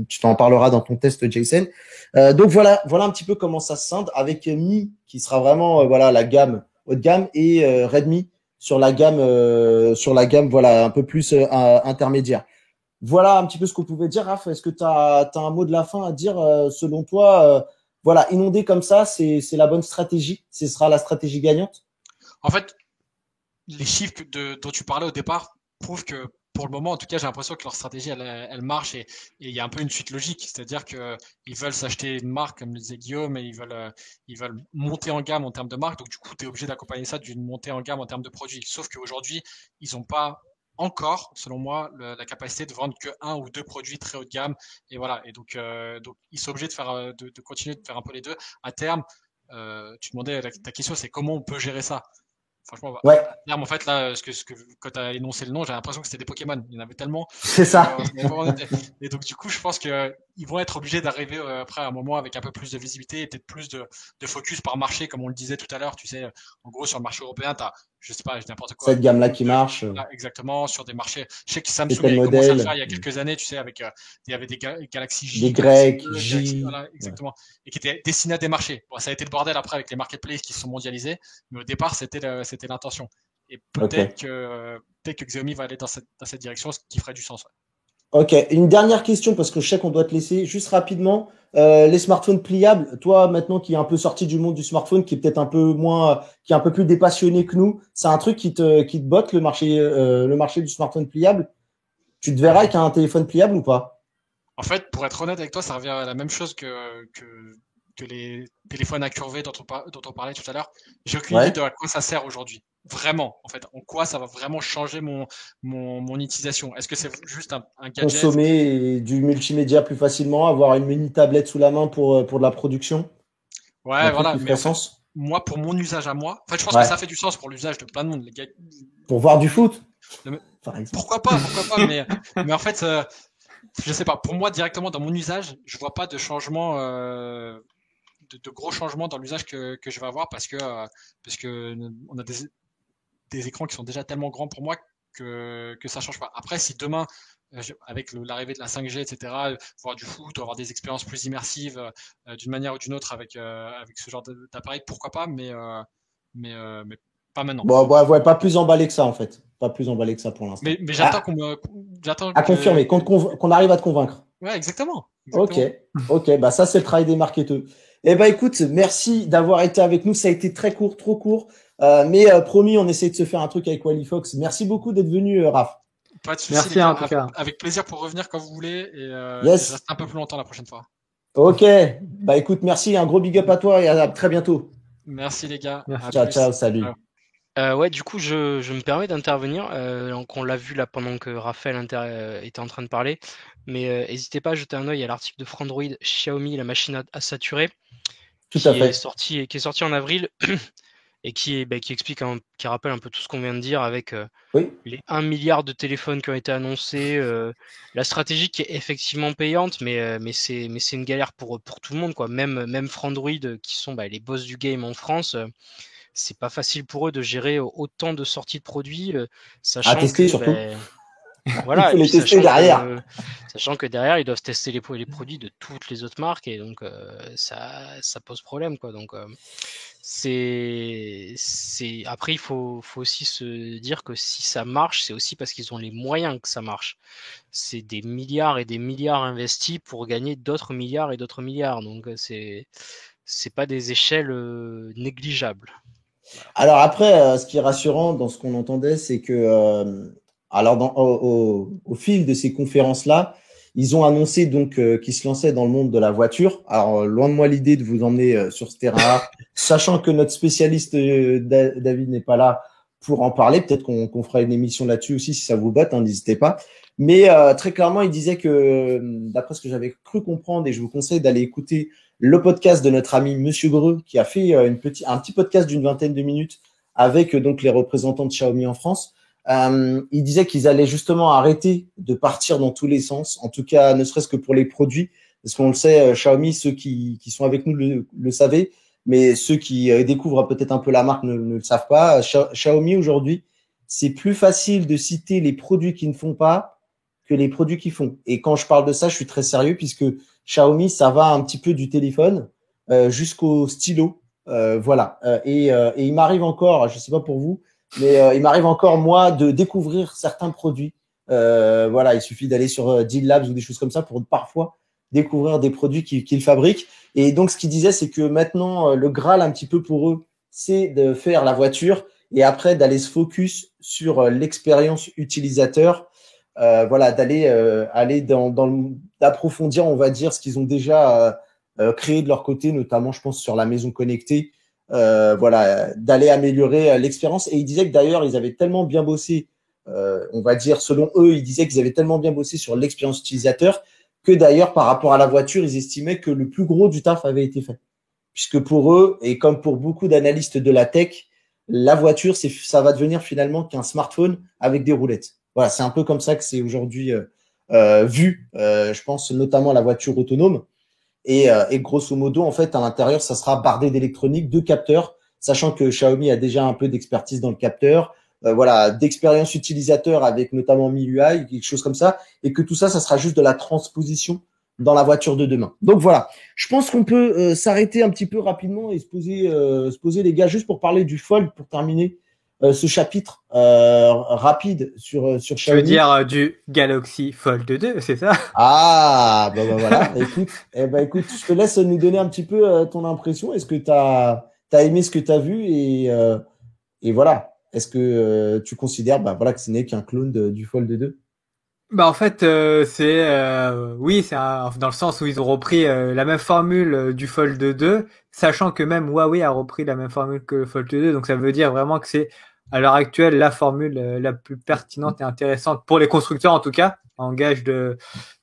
tu t'en parleras dans ton test, Jason. Donc voilà un petit peu comment ça se scinde avec Mi qui sera vraiment voilà la gamme haut de gamme et Redmi sur la gamme voilà un peu plus intermédiaire. Voilà un petit peu ce qu'on pouvait dire. Raph, est-ce que tu as un mot de la fin à dire selon toi? Voilà, inonder comme ça, c'est la bonne stratégie. Ce sera la stratégie gagnante. En fait, les chiffres dont tu parlais au départ prouvent que pour le moment, en tout cas, j'ai l'impression que leur stratégie, elle marche et il y a un peu une suite logique. C'est-à-dire qu'ils veulent s'acheter une marque, comme le disait Guillaume, et ils veulent monter en gamme en termes de marque. Donc, du coup, tu es obligé d'accompagner ça d'une montée en gamme en termes de produits. Sauf qu'aujourd'hui, ils n'ont pas encore, selon moi, la capacité de vendre que un ou deux produits très haut de gamme. Et voilà. Et donc ils sont obligés de continuer de faire un peu les deux. À terme, tu demandais, ta question, c'est comment on peut gérer ça? Franchement, en fait, là, quand tu as énoncé le nom, j'ai l'impression que c'était des Pokémon. Il y en avait tellement. C'est ça. Et donc, du coup, je pense qu'ils vont être obligés d'arriver après à un moment avec un peu plus de visibilité et peut-être plus de focus par marché, comme on le disait tout à l'heure. Tu sais, en gros, sur le marché européen, tu as, je sais pas, n'importe quoi. Cette gamme-là qui marche. Exactement, sur des marchés. Je sais que Samsung a commencé à le faire il y a quelques années, tu sais, avec, il y avait des Galaxy J. Des Grecs, J. Voilà, exactement. Et qui étaient destinés à des marchés. Bon, ça a été le bordel après avec les marketplaces qui se sont mondialisés, mais au départ, c'était l'intention. Et peut-être que Xiaomi va aller dans cette direction, ce qui ferait du sens. Ouais. Ok, une dernière question parce que je sais qu'on doit te laisser. Juste rapidement, les smartphones pliables, toi maintenant qui est un peu sorti du monde du smartphone, qui est peut-être un peu moins, qui est un peu plus dépassionné que nous, c'est un truc qui te botte le marché du smartphone pliable. Tu te verrais avec un téléphone pliable ou pas? En fait, pour être honnête avec toi, ça revient à la même chose que les téléphones incurvés dont on parlait tout à l'heure. J'ai aucune idée de à quoi ça sert aujourd'hui. Vraiment, en fait, en quoi ça va vraiment changer mon utilisation. Est-ce que c'est juste un gadget? Consommer du multimédia plus facilement, avoir une mini tablette sous la main pour de la production? Ouais, voilà. Mais en fait, moi, pour mon usage à moi, en fait, je pense que ça fait du sens pour l'usage de plein de monde. Les gars, pour voir du foot? Pourquoi pas, mais en fait, je sais pas. Pour moi, directement dans mon usage, je vois pas de changement, de gros changements dans l'usage que je vais avoir parce que on a des écrans qui sont déjà tellement grands pour moi que ça change pas. Après, si demain, avec l'arrivée de la 5G, etc., voir du foot, avoir des expériences plus immersives d'une manière ou d'une autre avec ce genre d'appareil, pourquoi pas, mais pas maintenant. Bon, ouais, pas plus emballé que ça en fait. Pas plus emballé que ça pour l'instant. Mais j'attends à confirmer, qu'on arrive à te convaincre. Ouais, exactement. Ok, bah ça c'est le travail des marketeurs. Eh ben écoute, merci d'avoir été avec nous. Ça a été très court, trop court. Mais promis, on essaie de se faire un truc avec Wally-Fox. Merci beaucoup d'être venu, Raph. Pas de souci. Merci en tout cas. Avec plaisir pour revenir quand vous voulez. Et je reste un peu plus longtemps la prochaine fois. Ok, bah écoute, merci. Un gros big up à toi et à très bientôt. Merci les gars. Ciao, salut. Ouais, du coup, je me permets d'intervenir. Donc, on l'a vu là pendant que Raphaël était en train de parler. Mais n'hésitez pas à jeter un œil à l'article de Frandroid Xiaomi, la machine à saturer, qui est sorti en avril et qui explique, qui rappelle un peu tout ce qu'on vient de dire avec les 1 milliard de téléphones qui ont été annoncés, la stratégie qui est effectivement payante, mais c'est une galère pour tout le monde, quoi. Même Frandroid, qui sont les boss du game en France. C'est pas facile pour eux de gérer autant de sorties de produits, sachant tester surtout. Voilà, il faut les tester derrière. Sachant que derrière, ils doivent tester les produits de toutes les autres marques et donc ça pose problème, quoi. Donc après il faut aussi se dire que si ça marche, c'est aussi parce qu'ils ont les moyens que ça marche. C'est des milliards et des milliards investis pour gagner d'autres milliards et d'autres milliards. Donc c'est pas des échelles négligeables. Alors après, ce qui est rassurant dans ce qu'on entendait, c'est que au fil de ces conférences-là, ils ont annoncé donc qu'ils se lançaient dans le monde de la voiture. Alors loin de moi l'idée de vous emmener sur ce terrain-là, sachant que notre spécialiste David n'est pas là pour en parler. Peut-être qu'on fera une émission là-dessus aussi si ça vous botte, hein, n'hésitez pas. Mais très clairement, il disait que, d'après ce que j'avais cru comprendre, et je vous conseille d'aller écouter le podcast de notre ami Monsieur Greux, qui a fait un petit podcast d'une 20aine de minutes avec donc les représentants de Xiaomi en France. Il disait qu'ils allaient justement arrêter de partir dans tous les sens, en tout cas ne serait-ce que pour les produits, parce qu'on le sait, Xiaomi, ceux qui sont avec nous le savaient, mais ceux qui découvrent peut-être un peu la marque ne le savent pas. Xiaomi aujourd'hui, c'est plus facile de citer les produits qui ne font pas que les produits qui font. Et quand je parle de ça, je suis très sérieux puisque Xiaomi, ça va un petit peu du téléphone jusqu'au stylo. Voilà. Et il m'arrive encore, je sais pas pour vous, mais il m'arrive encore, moi, de découvrir certains produits. Voilà, il suffit d'aller sur Deal Labs ou des choses comme ça pour parfois découvrir des produits qu'ils fabriquent. Et donc, ce qu'il disait, c'est que maintenant, le Graal un petit peu pour eux, c'est de faire la voiture et après d'aller se focus sur l'expérience utilisateur. Voilà, aller d'approfondir, on va dire, ce qu'ils ont déjà créé de leur côté, notamment, je pense, sur la maison connectée. Voilà, d'aller améliorer l'expérience. Et ils disaient que d'ailleurs, ils avaient tellement bien bossé, on va dire, selon eux, ils disaient qu'ils avaient tellement bien bossé sur l'expérience utilisateur que d'ailleurs, par rapport à la voiture, ils estimaient que le plus gros du taf avait été fait. Puisque pour eux, et comme pour beaucoup d'analystes de la tech, la voiture, ça va devenir finalement qu'un smartphone avec des roulettes. Voilà, c'est un peu comme ça que c'est aujourd'hui vu, je pense notamment à la voiture autonome. Et grosso modo, en fait, à l'intérieur, ça sera bardé d'électronique, de capteurs, sachant que Xiaomi a déjà un peu d'expertise dans le capteur, voilà, d'expérience utilisateur avec notamment MIUI, quelque chose comme ça, et que tout ça, ça sera juste de la transposition dans la voiture de demain. Donc voilà, je pense qu'on peut s'arrêter un petit peu rapidement et se poser les gars, juste pour parler du Fold, pour terminer. ce chapitre rapide sur Xiaomi. Je veux dire du Galaxy Fold 2, c'est ça? Ah, bah voilà. Écoute, je te laisse nous donner un petit peu ton impression. Est-ce que tu as aimé ce que tu as vu et voilà. Est-ce que tu considères que ce n'est qu'un clone du Fold 2? En fait, oui, c'est dans le sens où ils ont repris la même formule du Fold 2, sachant que même Huawei a repris la même formule que le Fold 2, donc ça veut dire vraiment que c'est à l'heure actuelle la formule la plus pertinente et intéressante pour les constructeurs en tout cas, en gage de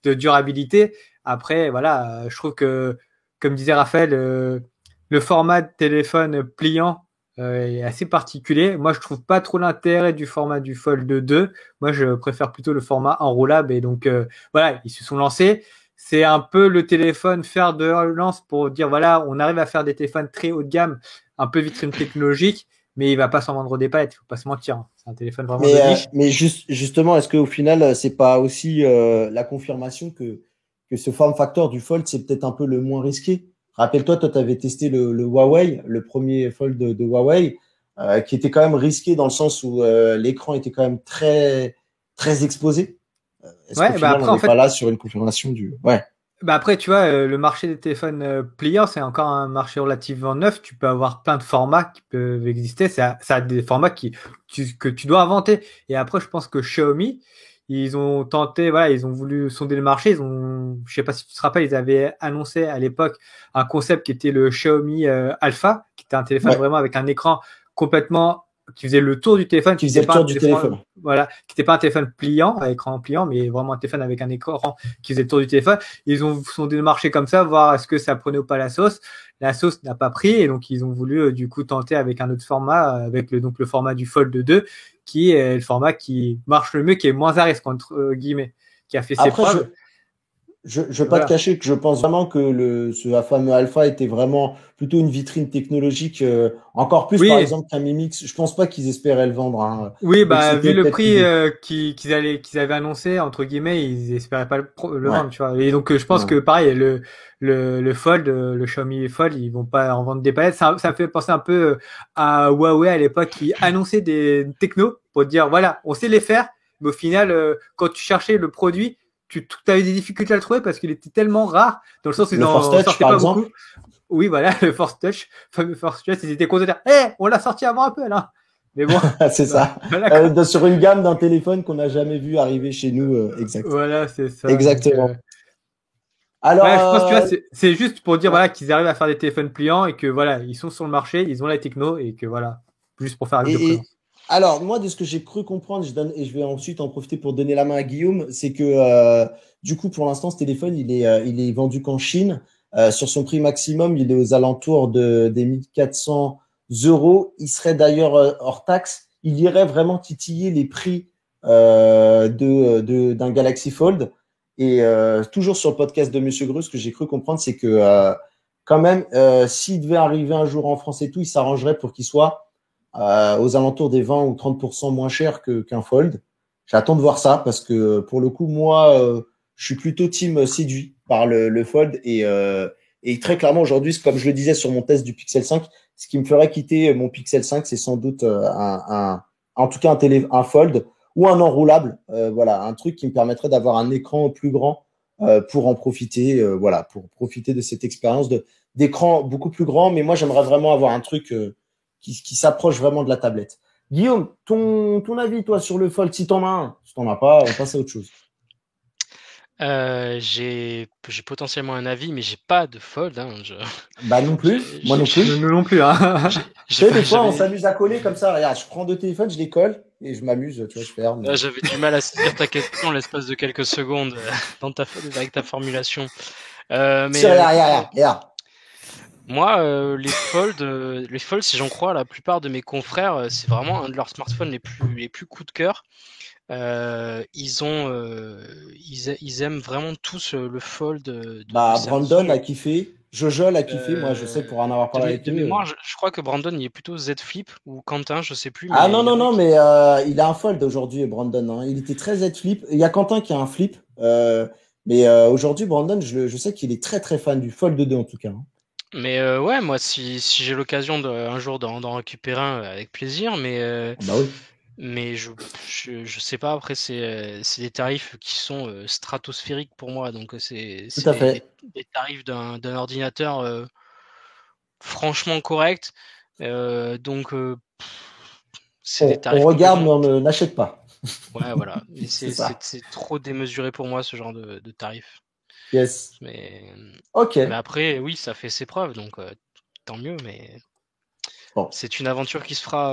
durabilité. Après, voilà, je trouve que, comme disait Raphaël, le format de téléphone pliant est assez particulier. Moi, je trouve pas trop l'intérêt du format du Fold 2. Moi, je préfère plutôt le format enroulable. Et donc, voilà, ils se sont lancés. C'est un peu le téléphone fer de lance pour dire, voilà, on arrive à faire des téléphones très haut de gamme, un peu vitrine technologique, mais il va pas s'en vendre des palettes. Il faut pas se mentir. Hein. C'est un téléphone vraiment de niche. Mais justement, est-ce qu'au final, c'est pas aussi la confirmation que ce form factor du Fold, c'est peut-être un peu le moins risqué? Rappelle-toi, toi, tu avais testé le Huawei, le premier Fold de Huawei, qui était quand même risqué dans le sens où l'écran était quand même très, très exposé. Est-ce qu'au final, on n'est pas là sur une confirmation du… Ouais. Après, tu vois, le marché des téléphones pliants, c'est encore un marché relativement neuf. Tu peux avoir plein de formats qui peuvent exister. Ça a des formats que tu dois inventer. Et après, je pense que Xiaomi, ils ont tenté, voilà, ils ont voulu sonder le marché. Je sais pas si tu te rappelles, ils avaient annoncé à l'époque un concept qui était le Xiaomi Alpha, qui était un téléphone vraiment avec un écran complètement qui faisait le tour du téléphone, qui faisait le tour du téléphone. Voilà, qui n'était pas un téléphone pliant, à écran pliant, mais vraiment un téléphone avec un écran qui faisait le tour du téléphone. Ils ont sondé le marché comme ça, voir est-ce que ça prenait ou pas la sauce. La sauce n'a pas pris, et donc ils ont voulu du coup tenter avec un autre format, avec le format du Fold 2, qui est le format qui marche le mieux, qui est moins à risque entre guillemets, qui a fait ses preuves. Je vais pas te cacher que je pense vraiment que ce fameux Alpha était vraiment plutôt une vitrine technologique, encore plus par exemple qu'un Mi Mix. Je pense pas qu'ils espéraient le vendre. Hein. Oui, vu le prix qu'ils avaient annoncé entre guillemets, ils espéraient pas le vendre, tu vois. Et donc je pense que pareil, le Fold, le Xiaomi Fold, ils vont pas en vendre des palettes. Ça fait penser un peu à Huawei à l'époque qui annonçait des technos pour dire voilà, on sait les faire, mais au final, quand tu cherchais le produit, tu avais des difficultés à le trouver parce qu'il était tellement rare, dans le sens où ils en sortaient pas beaucoup. Oui, voilà, le Force Touch, fameux Force Touch, ils étaient contents de dire, on l'a sorti avant Apple, hein. Mais bon. C'est ça. Voilà, sur une gamme d'un téléphone qu'on n'a jamais vu arriver chez nous, exactement. Voilà, c'est ça. Exactement. Donc, alors. Ouais, je pense, tu vois, c'est juste pour dire, voilà, qu'ils arrivent à faire des téléphones pliants et que, voilà, ils sont sur le marché, ils ont la techno et que, voilà, juste pour faire la vidéo. Alors, moi, de ce que j'ai cru comprendre, et je vais ensuite en profiter pour donner la main à Guillaume, c'est que du coup, pour l'instant, ce téléphone, il est vendu qu'en Chine. Sur son prix maximum, il est aux alentours des 1400 €. Il serait d'ailleurs hors taxe. Il irait vraiment titiller les prix d'un Galaxy Fold. Et toujours sur le podcast de Monsieur Greux, ce que j'ai cru comprendre, c'est que quand même, s'il devait arriver un jour en France et tout, il s'arrangerait pour qu'il soit aux alentours des 20 ou 30% moins cher qu'un Fold. J'attends de voir ça parce que pour le coup, moi, je suis plutôt team séduit par le Fold et très clairement aujourd'hui, comme je le disais sur mon test du Pixel 5, ce qui me ferait quitter mon Pixel 5, c'est sans doute en tout cas un Fold ou un enroulable, voilà, un truc qui me permettrait d'avoir un écran plus grand pour en profiter, voilà, pour profiter de cette expérience d'écran beaucoup plus grand. Mais moi, j'aimerais vraiment avoir un truc qui s'approche vraiment de la tablette. Guillaume, ton avis, toi, sur le Fold, si t'en as un, si t'en as pas, on passe à autre chose. J'ai potentiellement un avis, mais j'ai pas de Fold. Hein, Bah non plus, moi non plus. Nous non plus. Hein. Tu sais, des fois, on s'amuse à coller comme ça. Regarde, je prends deux téléphones, je les colle et je m'amuse, tu vois, je ferme. J'avais du mal à saisir ta question l'espace de quelques secondes avec ta formulation. Mais regarde. Moi, les Fold, si j'en crois la plupart de mes confrères, c'est vraiment un de leurs smartphones les plus coup de cœur. Ils aiment vraiment tous le Fold. Brandon a kiffé, Jojo l'a kiffé, moi je sais pour en avoir parlé avec lui. Moi, je crois que Brandon il est plutôt Z Flip ou Quentin, je sais plus. Ah non, mais il a un Fold aujourd'hui, Brandon. Hein. Il était très Z Flip. Il y a Quentin qui a un Flip, mais aujourd'hui Brandon, je sais qu'il est très très fan du Fold 2 en tout cas. Hein. Mais ouais, moi, si j'ai l'occasion un jour d'en récupérer un, avec plaisir, Bah oui. mais je sais pas, après, c'est des tarifs qui sont stratosphériques pour moi. Donc, Tout c'est à fait. des tarifs d'un ordinateur franchement correct. Donc, c'est des On tarifs regarde, mais complètement. on n'achète pas. Ouais, voilà. Mais C'est ça. c'est trop démesuré pour moi, ce genre de tarifs. Yes. Mais, Ok. mais après, oui, ça fait ses preuves, donc tant mieux. Mais Bon. c'est une aventure qui se fera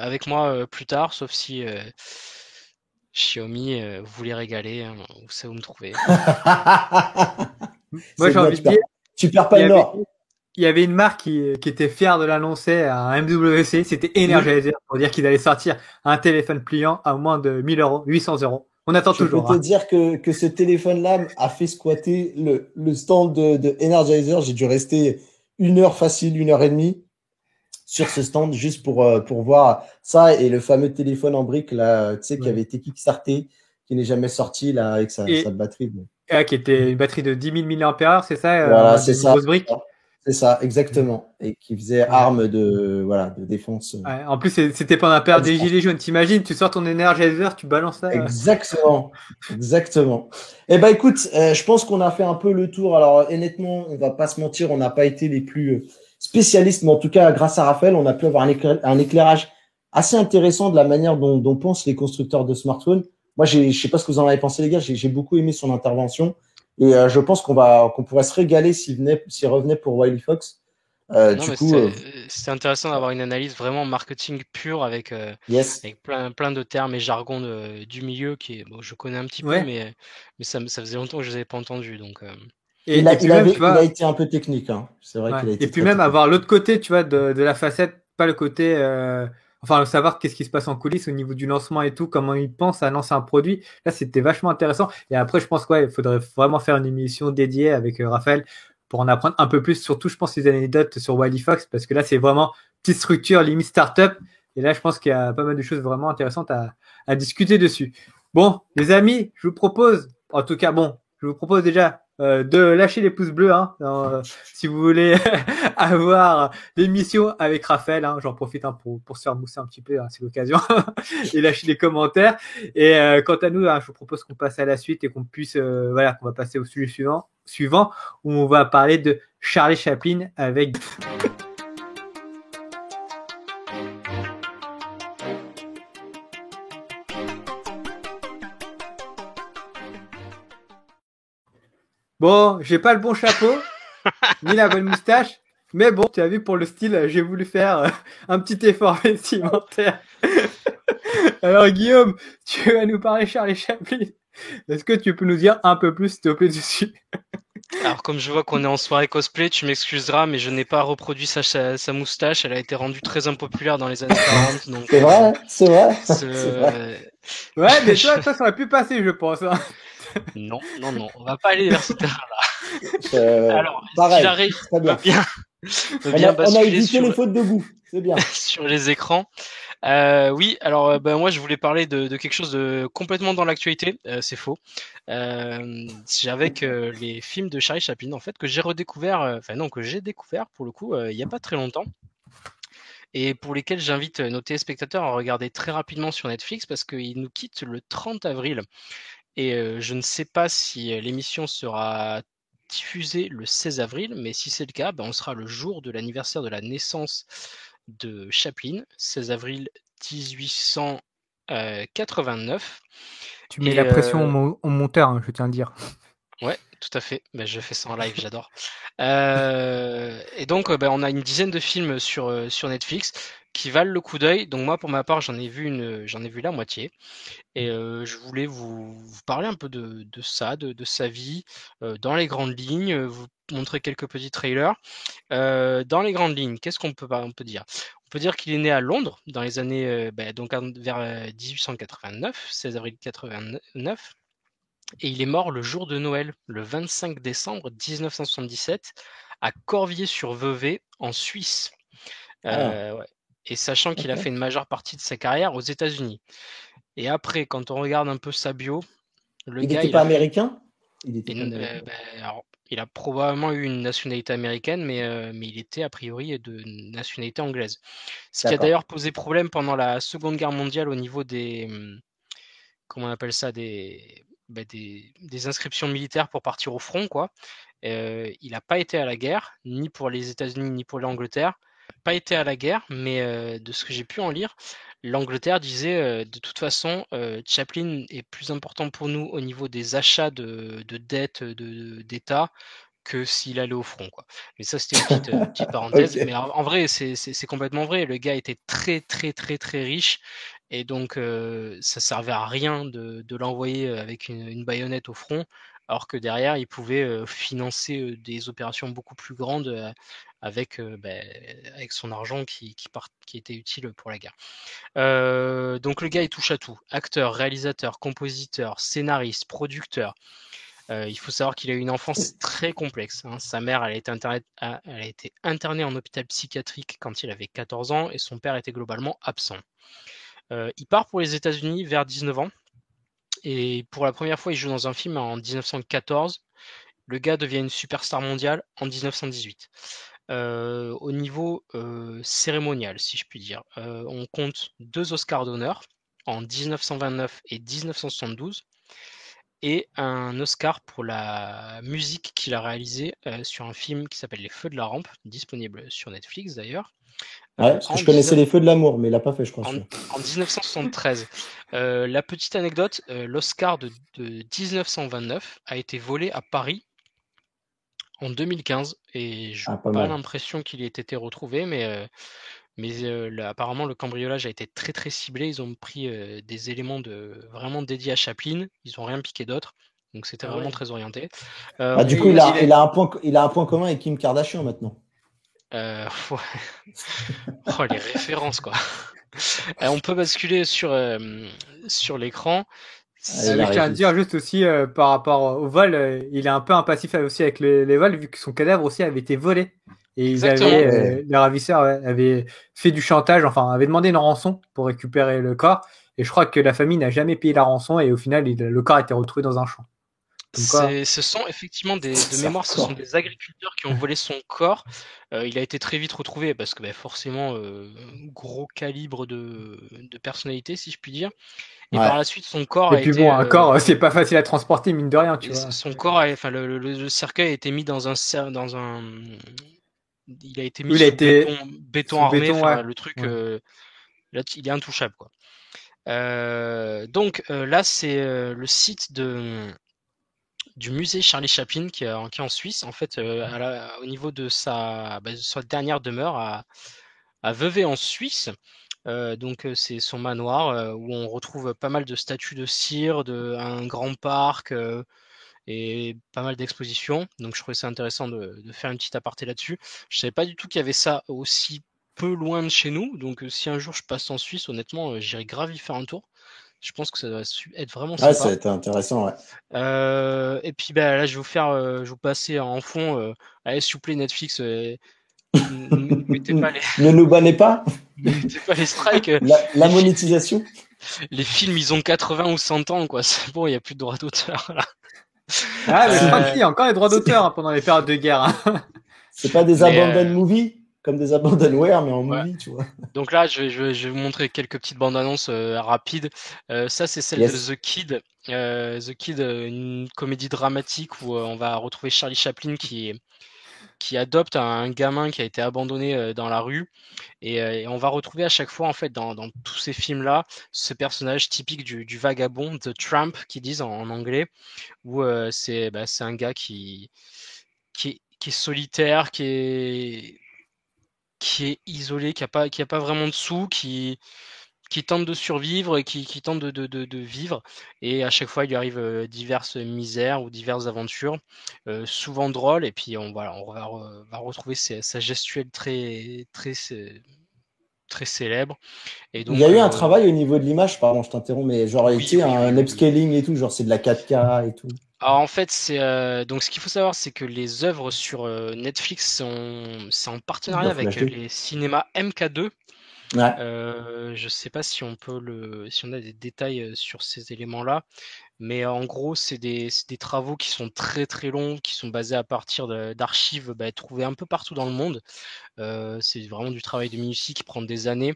avec moi plus tard, sauf si Xiaomi vous les régaler, hein, vous savez où me trouver. Moi, C'est j'ai bien, envie de dire, tu perds il pas y le avait, nord. il y avait une marque qui était fière de l'annoncer à MWC, c'était Energizer, pour dire qu'ils allaient sortir un téléphone pliant à moins de 1000 euros, 800 euros. On attend Je peux toujours. te Hein. dire que ce téléphone-là a fait squatter le stand de Energizer. J'ai dû rester 1 heure facile, 1 heure et demie sur ce stand juste pour voir ça et le fameux téléphone en brique là, tu sais, qui Ouais. avait été kickstarté, qui n'est jamais sorti là avec sa Et batterie. Bon. qui était une batterie de 10 000 mAh, c'est ça, Voilà, c'est d'une ça. grosse brique. C'est ça, exactement. Et qui faisait Ouais. arme de défense. Ouais. En plus, c'était pendant la période des gilets jaunes. T'imagines, tu sors ton Energizer, tu balances ça. Exactement, exactement. Eh ben écoute, je pense qu'on a fait un peu le tour. Alors honnêtement, on va pas se mentir, on n'a pas été les plus spécialistes, mais en tout cas, grâce à Raphaël, on a pu avoir un éclairage assez intéressant de la manière dont pensent les constructeurs de smartphones. Moi, je sais pas ce que vous en avez pensé, les gars. J'ai beaucoup aimé son intervention et je pense qu'on pourrait se régaler s'il revenait pour Wiley Fox. Non, Du mais coup, c'est intéressant d'avoir une analyse vraiment marketing pure avec, yes. avec plein de termes et jargons du milieu bon, je connais un petit peu, Ouais. mais ça faisait longtemps que je ne les avais pas entendus. Donc, Et puis même, tu Il a vois, été un peu technique, hein. C'est vrai ouais. qu'il a Et été puis très même technique. avoir l'autre côté, tu vois, de la facette, pas le côté, enfin, savoir qu'est-ce qui se passe en coulisses au niveau du lancement et tout, comment ils pensent à lancer un produit. Là, c'était vachement intéressant. Et après, je pense qu'il faudrait vraiment faire une émission dédiée avec Raphaël pour en apprendre un peu plus. Surtout, je pense, les anecdotes sur Wiley Fox, parce que là, c'est vraiment petite structure, limite startup. Et là, je pense qu'il y a pas mal de choses vraiment intéressantes à discuter dessus. Bon, les amis, je vous propose, en tout cas, bon, je vous propose déjà de lâcher les pouces bleus hein, si vous voulez avoir l'émission avec Raphaël. Hein, j'en profite hein, pour se faire mousser un petit peu, hein, c'est l'occasion, et lâcher les commentaires. Et quant à nous, hein, je vous propose qu'on passe à la suite et qu'on puisse, voilà, qu'on va passer au sujet suivant où on va parler de Charlie Chaplin avec... Bon, j'ai pas le bon chapeau, ni la bonne moustache, mais bon, tu as vu, pour le style, j'ai voulu faire un petit effort vestimentaire. Alors, Guillaume, tu vas nous parler Charlie Chaplin. Est-ce que tu peux nous dire un peu plus, s'il te plaît, dessus? alors, comme je vois qu'on est en soirée cosplay, tu m'excuseras, mais je n'ai pas reproduit sa moustache. Elle a été rendue très impopulaire dans les années 40. Donc, C'est vrai, c'est vrai. C'est vrai. Ouais, mais toi, ça aurait pu passer, je pense. Hein. Non, on va pas aller vers ce terrain-là. Alors, pareil, si la régie très bien. bien on a évité sur, les fautes de goût, c'est bien. sur les écrans. Oui, alors moi je voulais parler de quelque chose de complètement dans l'actualité, c'est faux. C'est avec les films de Charlie Chaplin en fait que j'ai redécouvert, enfin non que j'ai découvert pour le coup il n'y a pas très longtemps et pour lesquels j'invite nos téléspectateurs à regarder très rapidement sur Netflix parce qu'ils nous quittent le 30 avril et je ne sais pas si l'émission sera diffusée le 16 avril, mais si c'est le cas, ben, on sera le jour de l'anniversaire de la naissance de Chaplin, 16 avril 1889. Tu mets la pression au monteur, hein, je tiens à le dire. Ouais, tout à fait. Ben, je fais ça en live, j'adore. Et donc, ben, on a une dizaine de films sur Netflix qui valent le coup d'œil. Donc moi, pour ma part, j'en ai vu la moitié. Et je voulais vous parler un peu de ça, de sa vie, dans les grandes lignes, vous montrer quelques petits trailers. Dans les grandes lignes, qu'est-ce qu'on peut dire? On peut dire qu'il est né à Londres dans les années, donc vers 1889, 16 avril 89, et il est mort le jour de Noël, le 25 décembre 1977, à Corvier-sur-Vevey, en Suisse. Ouais. Et sachant qu'il a fait une majeure partie de sa carrière aux États-Unis. Et après, quand on regarde un peu sa bio, il n'était pas américain? Il était alors, il a probablement eu une nationalité américaine, mais il était a priori de nationalité anglaise. Ce qui a d'ailleurs posé problème pendant la Seconde Guerre mondiale au niveau des, comment on appelle ça, des inscriptions militaires pour partir au front, quoi. Il n'a pas été à la guerre, ni pour les États-Unis, ni pour l'Angleterre. Pas été à la guerre, mais de ce que j'ai pu en lire, l'Angleterre disait de toute façon, Chaplin est plus important pour nous au niveau des achats de dettes d'État que s'il allait au front, quoi. Mais ça, c'était une petite parenthèse. Okay. Mais en vrai, c'est complètement vrai. Le gars était très, très, très, très riche. Et donc, ça servait à rien de l'envoyer avec une baïonnette au front, alors que derrière, il pouvait financer des opérations beaucoup plus grandes avec son argent qui était utile pour la guerre. Donc, le gars, il touche à tout. Acteur, réalisateur, compositeur, scénariste, producteur. Il faut savoir qu'il a eu une enfance très complexe. Hein. Sa mère, elle a été internée en hôpital psychiatrique quand il avait 14 ans et son père était globalement absent. Il part pour les États-Unis vers 19 ans et pour la première fois, il joue dans un film en 1914. Le gars devient une superstar mondiale en 1918. Au niveau cérémonial, si je puis dire, on compte 2 Oscars d'honneur en 1929 et 1972. Et un Oscar pour la musique qu'il a réalisée sur un film qui s'appelle Les Feux de la Rampe, disponible sur Netflix d'ailleurs. Ouais, parce que je connaissais Les Feux de l'amour, mais il l'a pas fait, je crois. En 1973. La petite anecdote, l'Oscar de 1929 a été volé à Paris en 2015 et je n'ai pas l'impression qu'il ait été retrouvé, mais apparemment le cambriolage a été très très ciblé. Ils ont pris des éléments vraiment dédiés à Chaplin. Ils n'ont rien piqué d'autre. Donc c'était vraiment très orienté. Du coup, il a un point commun avec Kim Kardashian maintenant. Ouais. Oh, les références, quoi. On peut basculer sur l'écran. Je tiens à dire juste aussi par rapport au vol, il est un peu impassif aussi avec les vols vu que son cadavre aussi avait été volé. Et les ravisseurs avaient fait du chantage, enfin avaient demandé une rançon pour récupérer le corps. Et je crois que la famille n'a jamais payé la rançon et au final le corps a été retrouvé dans un champ. Ce sont effectivement de mémoire, ce sont des agriculteurs qui ont volé son corps. Il a été très vite retrouvé parce que forcément gros calibre de personnalité, si je puis dire. Et par la suite, son corps a été... Et puis bon, un corps, c'est pas facile à transporter, mine de rien, tu vois. Son corps, le cercueil a été mis dans un... Il a été mis sous béton armé, le truc... là, il est intouchable, quoi. Donc là, c'est le site du musée Charlie Chaplin qui est en Suisse, en fait, au niveau de sa dernière demeure à Vevey en Suisse. Donc c'est son manoir où on retrouve pas mal de statues de cire, un grand parc et pas mal d'expositions. Donc je trouvais ça intéressant de faire une petite aparté là-dessus. Je savais pas du tout qu'il y avait ça aussi peu loin de chez nous. Donc si un jour je passe en Suisse, honnêtement, j'irai grave y faire un tour. Je pense que ça doit être vraiment sympa. Ouais, ça va être intéressant, ouais. Et puis là, je vais vous passer en fond. Allez, s'il vous plaît, Netflix, mettez pas ne nous bannez pas. Ne mettez pas les strikes. La monétisation. Les films, ils ont 80 ou 100 ans, quoi. C'est bon, il n'y a plus de droits d'auteur. Là. Ah, mais je crois qu'il y a encore les droits d'auteur pendant les périodes de guerre. Hein. C'est pas des abandoned movies comme des abandonware, mais en movie, tu vois. Donc là, je vais vous montrer quelques petites bandes annonces rapides. Ça, c'est celle de The Kid. The Kid, une comédie dramatique où on va retrouver Charlie Chaplin qui adopte un gamin qui a été abandonné dans la rue. Et on va retrouver à chaque fois, en fait, dans tous ces films-là, ce personnage typique du vagabond, The Tramp, qu'ils disent en anglais, où c'est un gars qui est solitaire, qui est isolé, qui a pas vraiment de sous, qui tente de survivre et qui tente de vivre. Et à chaque fois, il lui arrive diverses misères ou diverses aventures, souvent drôles. Et puis on va retrouver sa gestuelle très, très, très célèbre. Et donc, il y a eu un travail au niveau de l'image, pardon, je t'interromps, mais genre un upscaling et tout, genre c'est de la 4K et tout. Alors en fait, donc ce qu'il faut savoir, c'est que les œuvres sur Netflix c'est en partenariat avec les cinémas MK2. Ouais. Je sais pas si on a des détails sur ces éléments-là, mais en gros, c'est des travaux qui sont très très longs, qui sont basés à partir d'archives trouvées un peu partout dans le monde. C'est vraiment du travail de minutie qui prend des années,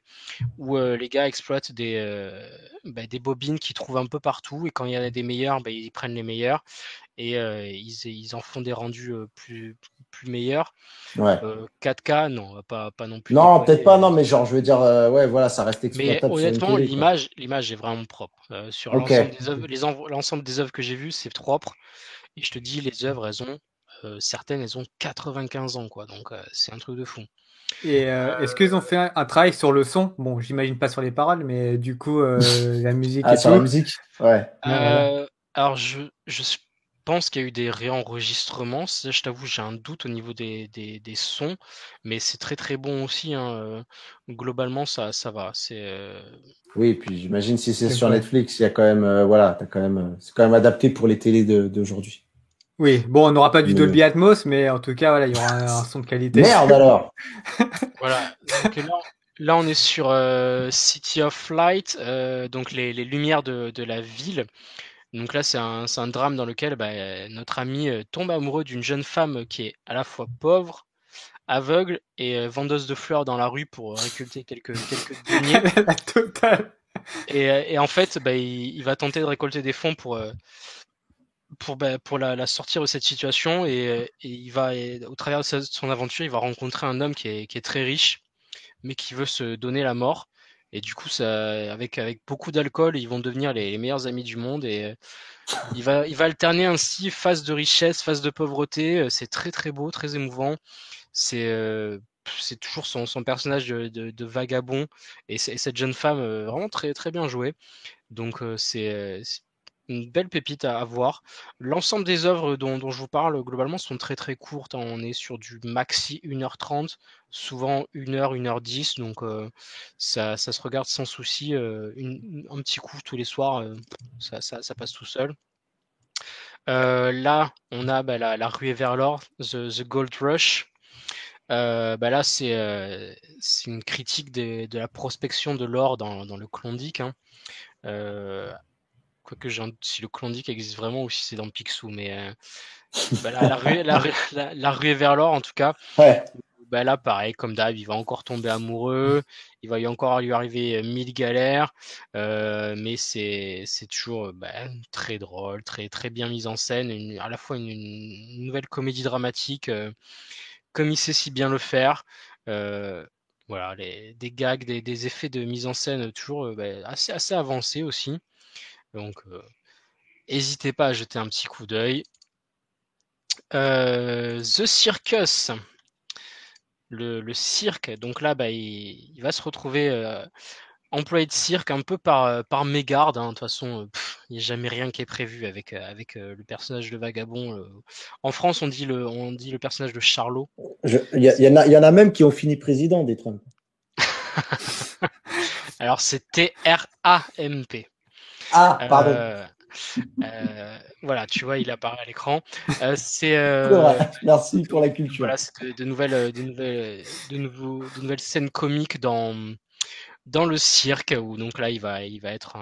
où les gars exploitent des bobines qu'ils trouvent un peu partout, et quand il y en a des meilleurs, ils prennent les meilleurs, et ils en font des rendus plus meilleurs. Ouais. 4K, non, pas non plus Non, peut-être pas, déconner. non, mais genre, je veux dire, ouais, voilà, ça reste Mais exploitable sur une honnêtement, télé, quoi. l'image est vraiment propre. Sur Ok. l'ensemble des œuvres, l'ensemble des œuvres que j'ai vues, c'est propre. Et je te dis, les œuvres, certaines, elles ont 95 ans, quoi. Donc, c'est un truc de fou. Et est-ce qu'ils ont fait un travail sur le son? Bon, j'imagine pas sur les paroles, mais du coup, la musique Ah, et sur la tout. musique? Ouais. Ouais, voilà. Alors, je pense qu'il y a eu des réenregistrements. Ça, je t'avoue, j'ai un doute au niveau des sons, mais c'est très très bon aussi, hein. Globalement, ça va. Oui, puis j'imagine si c'est Donc, sur ouais. Netflix, il y a quand même, voilà, t'as quand même, c'est quand même adapté pour les télés d'aujourd'hui. Oui, bon, on n'aura pas du Mais- Dolby Atmos, mais en tout cas, voilà, il y aura un son de qualité. Merde alors! Voilà. Donc là, on est sur City of Light, donc les lumières de la ville. Donc là, c'est un drame dans lequel notre ami tombe amoureux d'une jeune femme qui est à la fois pauvre, aveugle et vendeuse de fleurs dans la rue pour récolter quelques deniers. La totale. Et en fait, il va tenter de récolter des fonds pour la sortir de cette situation. Et au travers de son aventure, il va rencontrer un homme qui est très riche, mais qui veut se donner la mort. Et du coup, avec beaucoup d'alcool, ils vont devenir les meilleurs amis du monde. Et il va alterner ainsi phase de richesse, phase de pauvreté. C'est très très beau, très émouvant. C'est euh, c'est toujours son personnage de vagabond, et cette jeune femme vraiment très très bien jouée. Donc c'est une belle pépite à voir. L'ensemble des œuvres dont je vous parle, globalement, sont très très courtes, hein. On est sur du maxi 1h30, souvent 1h, 1h10. Donc ça se regarde sans souci. Un petit coup tous les soirs, ça passe tout seul. Là, on a la ruée vers l'or, The Gold Rush. Là, c'est une critique de la prospection de l'or dans le Klondike, hein. Euh, Quoique j'ai un doute si le Klondike existe vraiment ou si c'est dans Picsou, mais la ruée vers l'or, en tout cas, Ouais. là, pareil, comme d'hab, il va encore tomber amoureux, il va encore lui arriver 1000 galères, mais c'est toujours très drôle, très, très bien mis en scène, à la fois une nouvelle comédie dramatique, comme il sait si bien le faire. Voilà, des gags, des effets de mise en scène toujours assez avancés aussi. Donc, n'hésitez pas à jeter un petit coup d'œil. The Circus, le cirque. Donc là, il va se retrouver employé de cirque un peu par mégarde, hein. De toute façon, il n'y a jamais rien qui est prévu avec le personnage de vagabond. En France, on dit le personnage de Charlot. Il y en a même qui ont fini président des Trump. Alors, c'est TRAMP. Ah, pardon. Voilà, tu vois, il apparaît à l'écran. C'est vrai. Merci pour la culture. Voilà, c'est de nouvelles scènes comiques dans le cirque, où donc là, il va être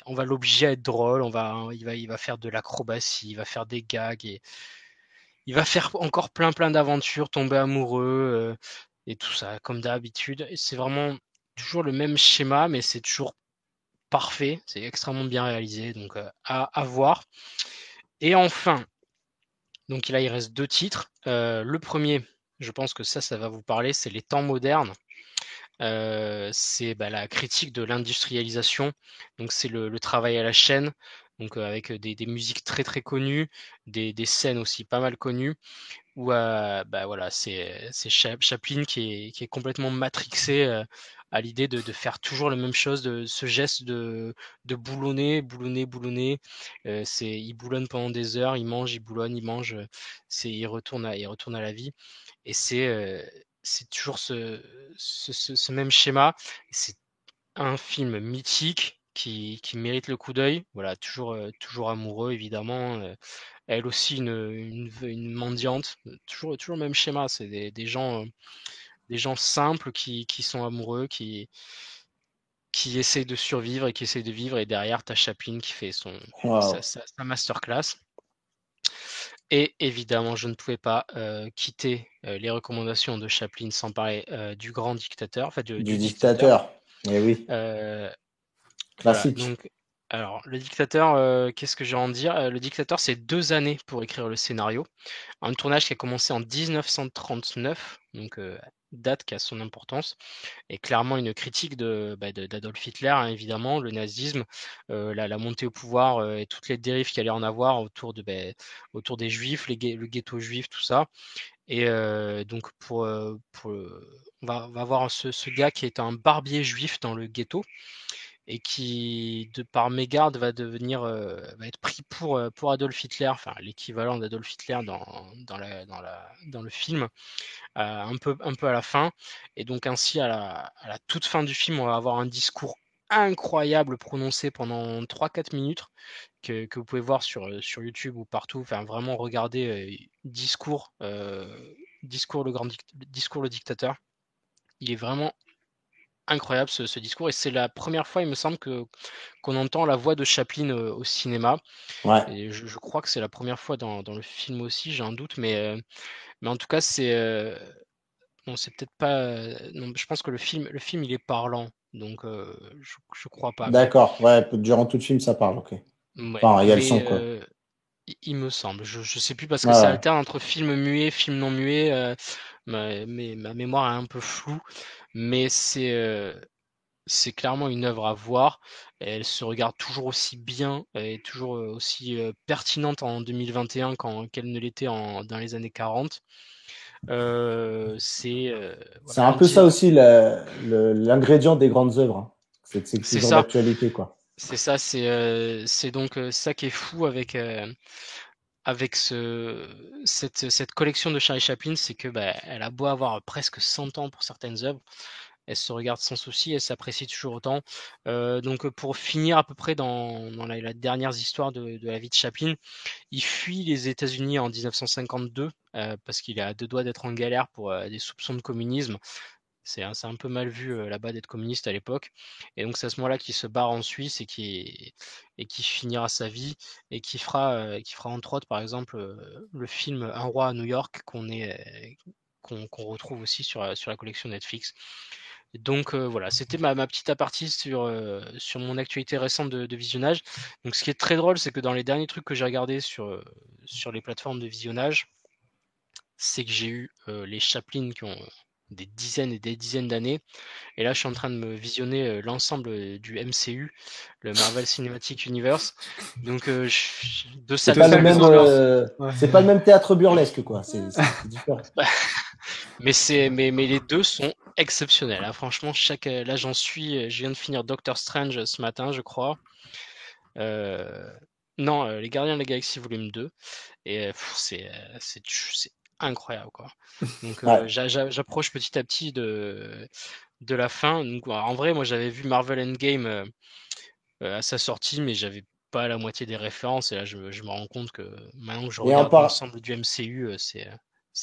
on va l'obliger à être drôle, il va faire de l'acrobatie, il va faire des gags, et il va faire encore plein d'aventures, tomber amoureux, et tout ça, comme d'habitude. Et c'est vraiment toujours le même schéma, mais c'est toujours parfait, c'est extrêmement bien réalisé, donc à voir. Et enfin, donc là, il reste 2 titres. Le premier, je pense que ça va vous parler, c'est Les temps modernes. C'est la critique de l'industrialisation. Donc c'est le travail à la chaîne, donc avec des musiques très très connues, des scènes aussi pas mal connues, où voilà, c'est Chaplin qui est complètement matrixé à l'idée de faire toujours la même chose, de ce geste de boulonner, boulonner, boulonner. Il boulonne pendant des heures, il mange, il boulonne, il mange. Il retourne à la vie. Et c'est toujours ce même schéma. C'est un film mythique qui mérite le coup d'œil. Voilà, toujours amoureux, évidemment. Elle aussi une mendiante. Toujours le même schéma. C'est des des gens simples qui sont amoureux, qui essayent de survivre et qui essayent de vivre. Et derrière, tu as Chaplin qui fait sa masterclass. Et évidemment, je ne pouvais pas quitter les recommandations de Chaplin sans parler du grand dictateur, enfin du dictateur. Eh oui. Classique. Voilà, donc, alors, le dictateur, qu'est-ce que j'ai à en dire? Le dictateur, c'est 2 années pour écrire le scénario. Un tournage qui a commencé en 1939, donc date qui a son importance, et clairement une critique d'Adolf Hitler, hein, évidemment, le nazisme, la montée au pouvoir et toutes les dérives qu'il allait en avoir autour des juifs, le ghetto juif, tout ça. Et donc on va voir ce gars qui est un barbier juif dans le ghetto et qui, de par mégarde, va être pris pour Adolf Hitler, enfin l'équivalent d'Adolf Hitler dans le film, un peu à la fin. Et donc ainsi, à la toute fin du film, on va avoir un discours incroyable prononcé pendant 3-4 minutes que vous pouvez voir sur YouTube ou partout. Enfin, vraiment, regardez discours le dictateur. Il est vraiment incroyable ce discours, et c'est la première fois, il me semble, qu'on entend la voix de Chaplin au cinéma. Ouais. Et je crois que c'est la première fois dans le film aussi, j'ai un doute, mais en tout cas, c'est peut-être pas. Non, je pense que le film il est parlant, donc je crois pas. D'accord, ouais, durant tout le film, ça parle, ok. Ouais, Enfin, il y a le son, quoi. Il me semble, je sais plus, parce que Ouais, ça ouais. alterne entre film muet, film non muet. Ma mémoire est un peu floue, mais c'est clairement une œuvre à voir. Elle se regarde toujours aussi bien et toujours aussi pertinente en 2021 qu'elle ne l'était dans les années 40. C'est un peu ça aussi l'ingrédient des grandes œuvres, hein. C'est toujours d'actualité, quoi. C'est ça, c'est donc ça qui est fou avec cette collection de Charlie Chaplin, c'est que elle a beau avoir presque 100 ans pour certaines œuvres, elle se regarde sans souci, elle s'apprécie toujours autant. Donc pour finir à peu près dans la dernière histoire de la vie de Chaplin, il fuit les États-Unis en 1952 parce qu'il est à 2 doigts d'être en galère pour des soupçons de communisme. C'est un peu mal vu là-bas d'être communiste à l'époque. Et donc c'est à ce moment-là qu'il se barre en Suisse et qui finira sa vie et qui fera entre autres, par exemple, le film Un roi à New York qu'on retrouve aussi sur la collection Netflix. Donc voilà, c'était ma petite apartie sur mon actualité récente de visionnage. Donc ce qui est très drôle, c'est que dans les derniers trucs que j'ai regardés sur les plateformes de visionnage, c'est que j'ai eu les Chaplin qui ont des dizaines et des dizaines d'années. Et là, je suis en train de me visionner l'ensemble du MCU, le Marvel Cinematic Universe. Donc, c'est pas le même théâtre burlesque, quoi. C'est différent. Mais les deux sont exceptionnels, hein. Franchement, là, je viens de finir Doctor Strange ce matin, je crois. Non, Les Gardiens de la Galaxie volume 2. Et c'est incroyable, quoi. Donc j'approche petit à petit de la fin. Donc en vrai, moi j'avais vu Marvel Endgame à sa sortie, mais j'avais pas la moitié des références. Et là, je me rends compte que maintenant que je regarde l'ensemble du MCU, c'est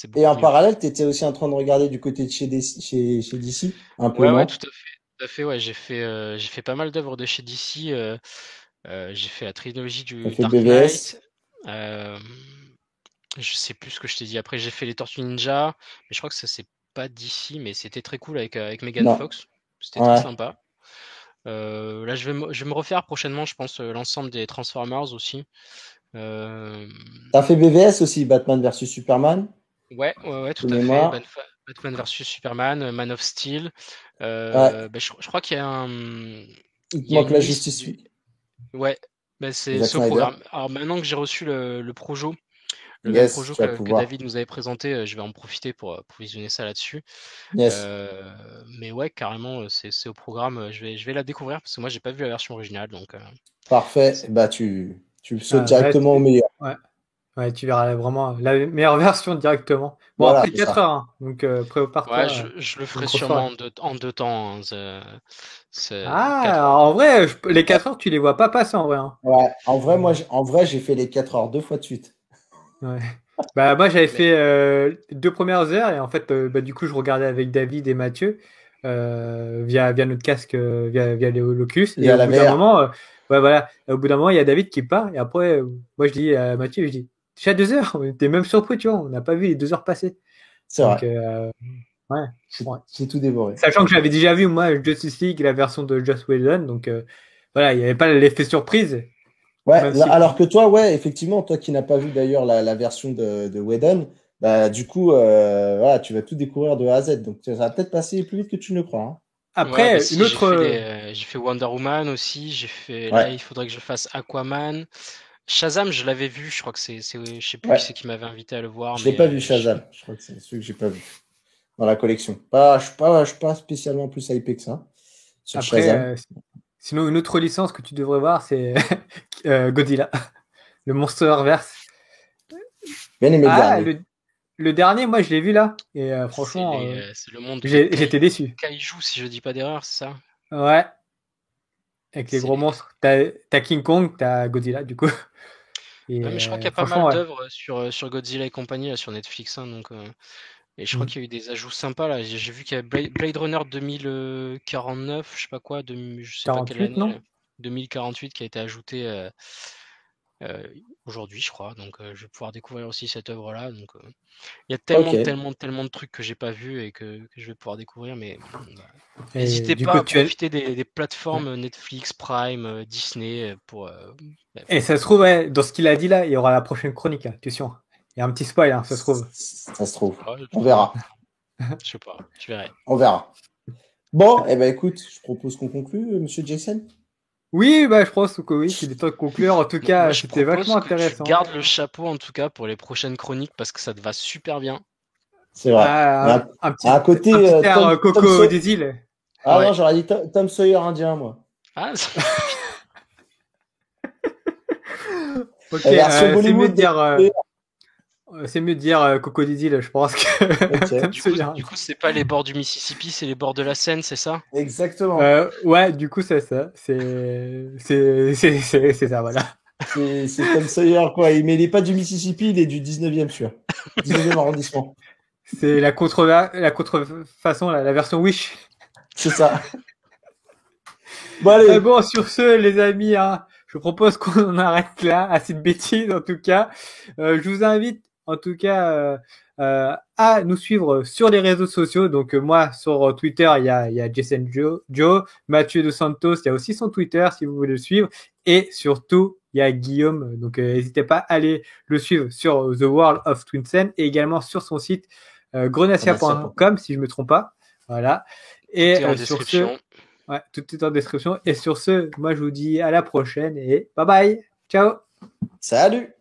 beaucoup mieux. Et en mieux. parallèle, tu étais aussi en train de regarder du côté de chez DC, un peu, ouais, tout à fait. Ouais, j'ai fait pas mal d'œuvres de chez DC. J'ai fait la trilogie du Dark Knight. Je sais plus ce que je t'ai dit. Après, j'ai fait les Tortues Ninja, mais je crois que ça c'est pas d'ici, mais c'était très cool avec Megan Fox. C'était très sympa. Là, je vais me refaire prochainement, je pense, l'ensemble des Transformers aussi. T'as fait BVS aussi, Batman vs Superman? Ouais, tout à fait. Batman vs Superman, Man of Steel. Je crois qu'il y a un. Il manque la Justice League. Ouais, c'est ce programme. Alors maintenant que j'ai reçu le Projo, le même projet que David nous avait présenté, je vais en profiter pour visionner ça là-dessus. Mais ouais, carrément, c'est au programme. Je vais la découvrir parce que moi, j'ai pas vu la version originale. Donc, parfait. Tu sautes directement au meilleur. Ouais, tu verras vraiment la meilleure version directement. Bon, voilà, après 4 heures, hein, donc prépare-toi. Ouais, je le ferai sûrement en deux temps. Hein, en vrai, les 4 heures, tu les vois pas passer en vrai. Hein. Ouais, en vrai, j'ai fait les 4 heures 2 fois de suite. Ouais. Bah, moi, j'avais fait 2 premières heures et en fait, du coup, je regardais avec David et Mathieu via notre casque, via l'Oculus. Et Via au la bout d'un VR. moment, ouais, voilà. Au bout d'un moment, il y a David qui part et après, moi, je dis à Mathieu, je dis, déjà 2 heures, on était même surpris, tu vois, on n'a pas vu les 2 heures passer. C'est Donc, vrai. ouais. J'ai tout dévoré. Sachant que j'avais déjà vu, moi, Justice League, la version de Joss Whedon, donc voilà, il n'y avait pas l'effet surprise. Ouais, Même si... alors que toi, ouais, effectivement, toi qui n'as pas vu d'ailleurs la version de Whedon, bah, du coup, voilà, tu vas tout découvrir de A à Z. Donc, ça va peut-être passer plus vite que tu ne le crois. Hein. Ouais, bah Après, une si, autre. j'ai fait Wonder Woman aussi, là, Ouais, il faudrait que je fasse Aquaman. Shazam, je l'avais vu, je crois que je sais plus qui ouais. c'est qui m'avait invité à le voir, Je l'ai mais pas vu, Shazam. Je crois que c'est celui que j'ai pas vu dans la collection. Je suis pas spécialement plus hypé que ça sur Après, Shazam. sinon, une autre licence que tu devrais voir, c'est Godzilla, le Monsterverse. Bien aimé le Ah, dernier. le dernier, moi, je l'ai vu là. Et c'est franchement, c'est le monde des j'étais déçu. kaiju, si je dis pas d'erreur, c'est ça? Ouais, avec les C'est gros les... monstres. T'as King Kong, t'as Godzilla, du coup. Et Ouais, mais je crois qu'il y a pas franchement, mal ouais. d'œuvres sur Godzilla et compagnie là, sur Netflix, hein, donc et je crois Mm. qu'il y a eu des ajouts sympas là. J'ai vu qu'il y a Blade Runner 2049, je sais pas quoi, je sais pas quelle 48, année, non? là, 2048 qui a été ajouté euh, aujourd'hui, je crois. Donc je vais pouvoir découvrir aussi cette œuvre-là. Donc il y a Ok. tellement de trucs que j'ai pas vu et que je vais pouvoir découvrir. Mais bah, Et n'hésitez du pas coup, à profiter des ouais. plateformes Netflix, Prime, Disney pour. Bah, Et ça se trouve, ouais, dans ce qu'il a dit là, il y aura la prochaine chronique, hein, attention. Il y a un petit spoil, hein, ça se trouve. Ça se trouve. ouais, On verra. je sais pas, je verrai. On verra. Bon, eh ben écoute, je propose qu'on conclue, monsieur Jason. Oui, bah, je pense que oui, qu'il est temps de conclure. En tout Moi, cas, je c'était propose vachement que tu intéressant. gardes le chapeau en tout cas pour les prochaines chroniques parce que ça te va super bien. C'est vrai. Ah, À côté, un petit air Tom Coco Sawyer. des îles. Ah Ouais. non, j'aurais dit Tom Sawyer indien, moi. Ah, Ok, La version Bollywood de c'est mieux de dire Coco des îles, je pense que Ok. Tom Sawyer. du coup, c'est pas les bords du Mississippi, c'est les bords de la Seine, c'est ça? Exactement. Ouais, du coup, c'est ça. C'est ça, voilà. C'est Tom Sawyer, quoi. Mais il est pas du Mississippi, il est du 19e, sûr. 19e arrondissement. C'est la contrefaçon, la version Wish. C'est ça. Bon, allez. Bon, sur ce, les amis, hein, je propose qu'on arrête là, assez de bêtises en tout cas. Je vous invite en tout cas à nous suivre sur les réseaux sociaux. Donc moi, sur Twitter, il y a Jason Joe, Mathieu De Santos, il y a aussi son Twitter si vous voulez le suivre. Et surtout, il y a Guillaume. Donc n'hésitez pas à aller le suivre sur The World of Twinsen et également sur son site grenacia.com si je me trompe pas. Voilà. Tout est en Et sur ce, description. ouais, tout est en description. Et sur ce, moi je vous dis à la prochaine et bye bye. Ciao. Salut.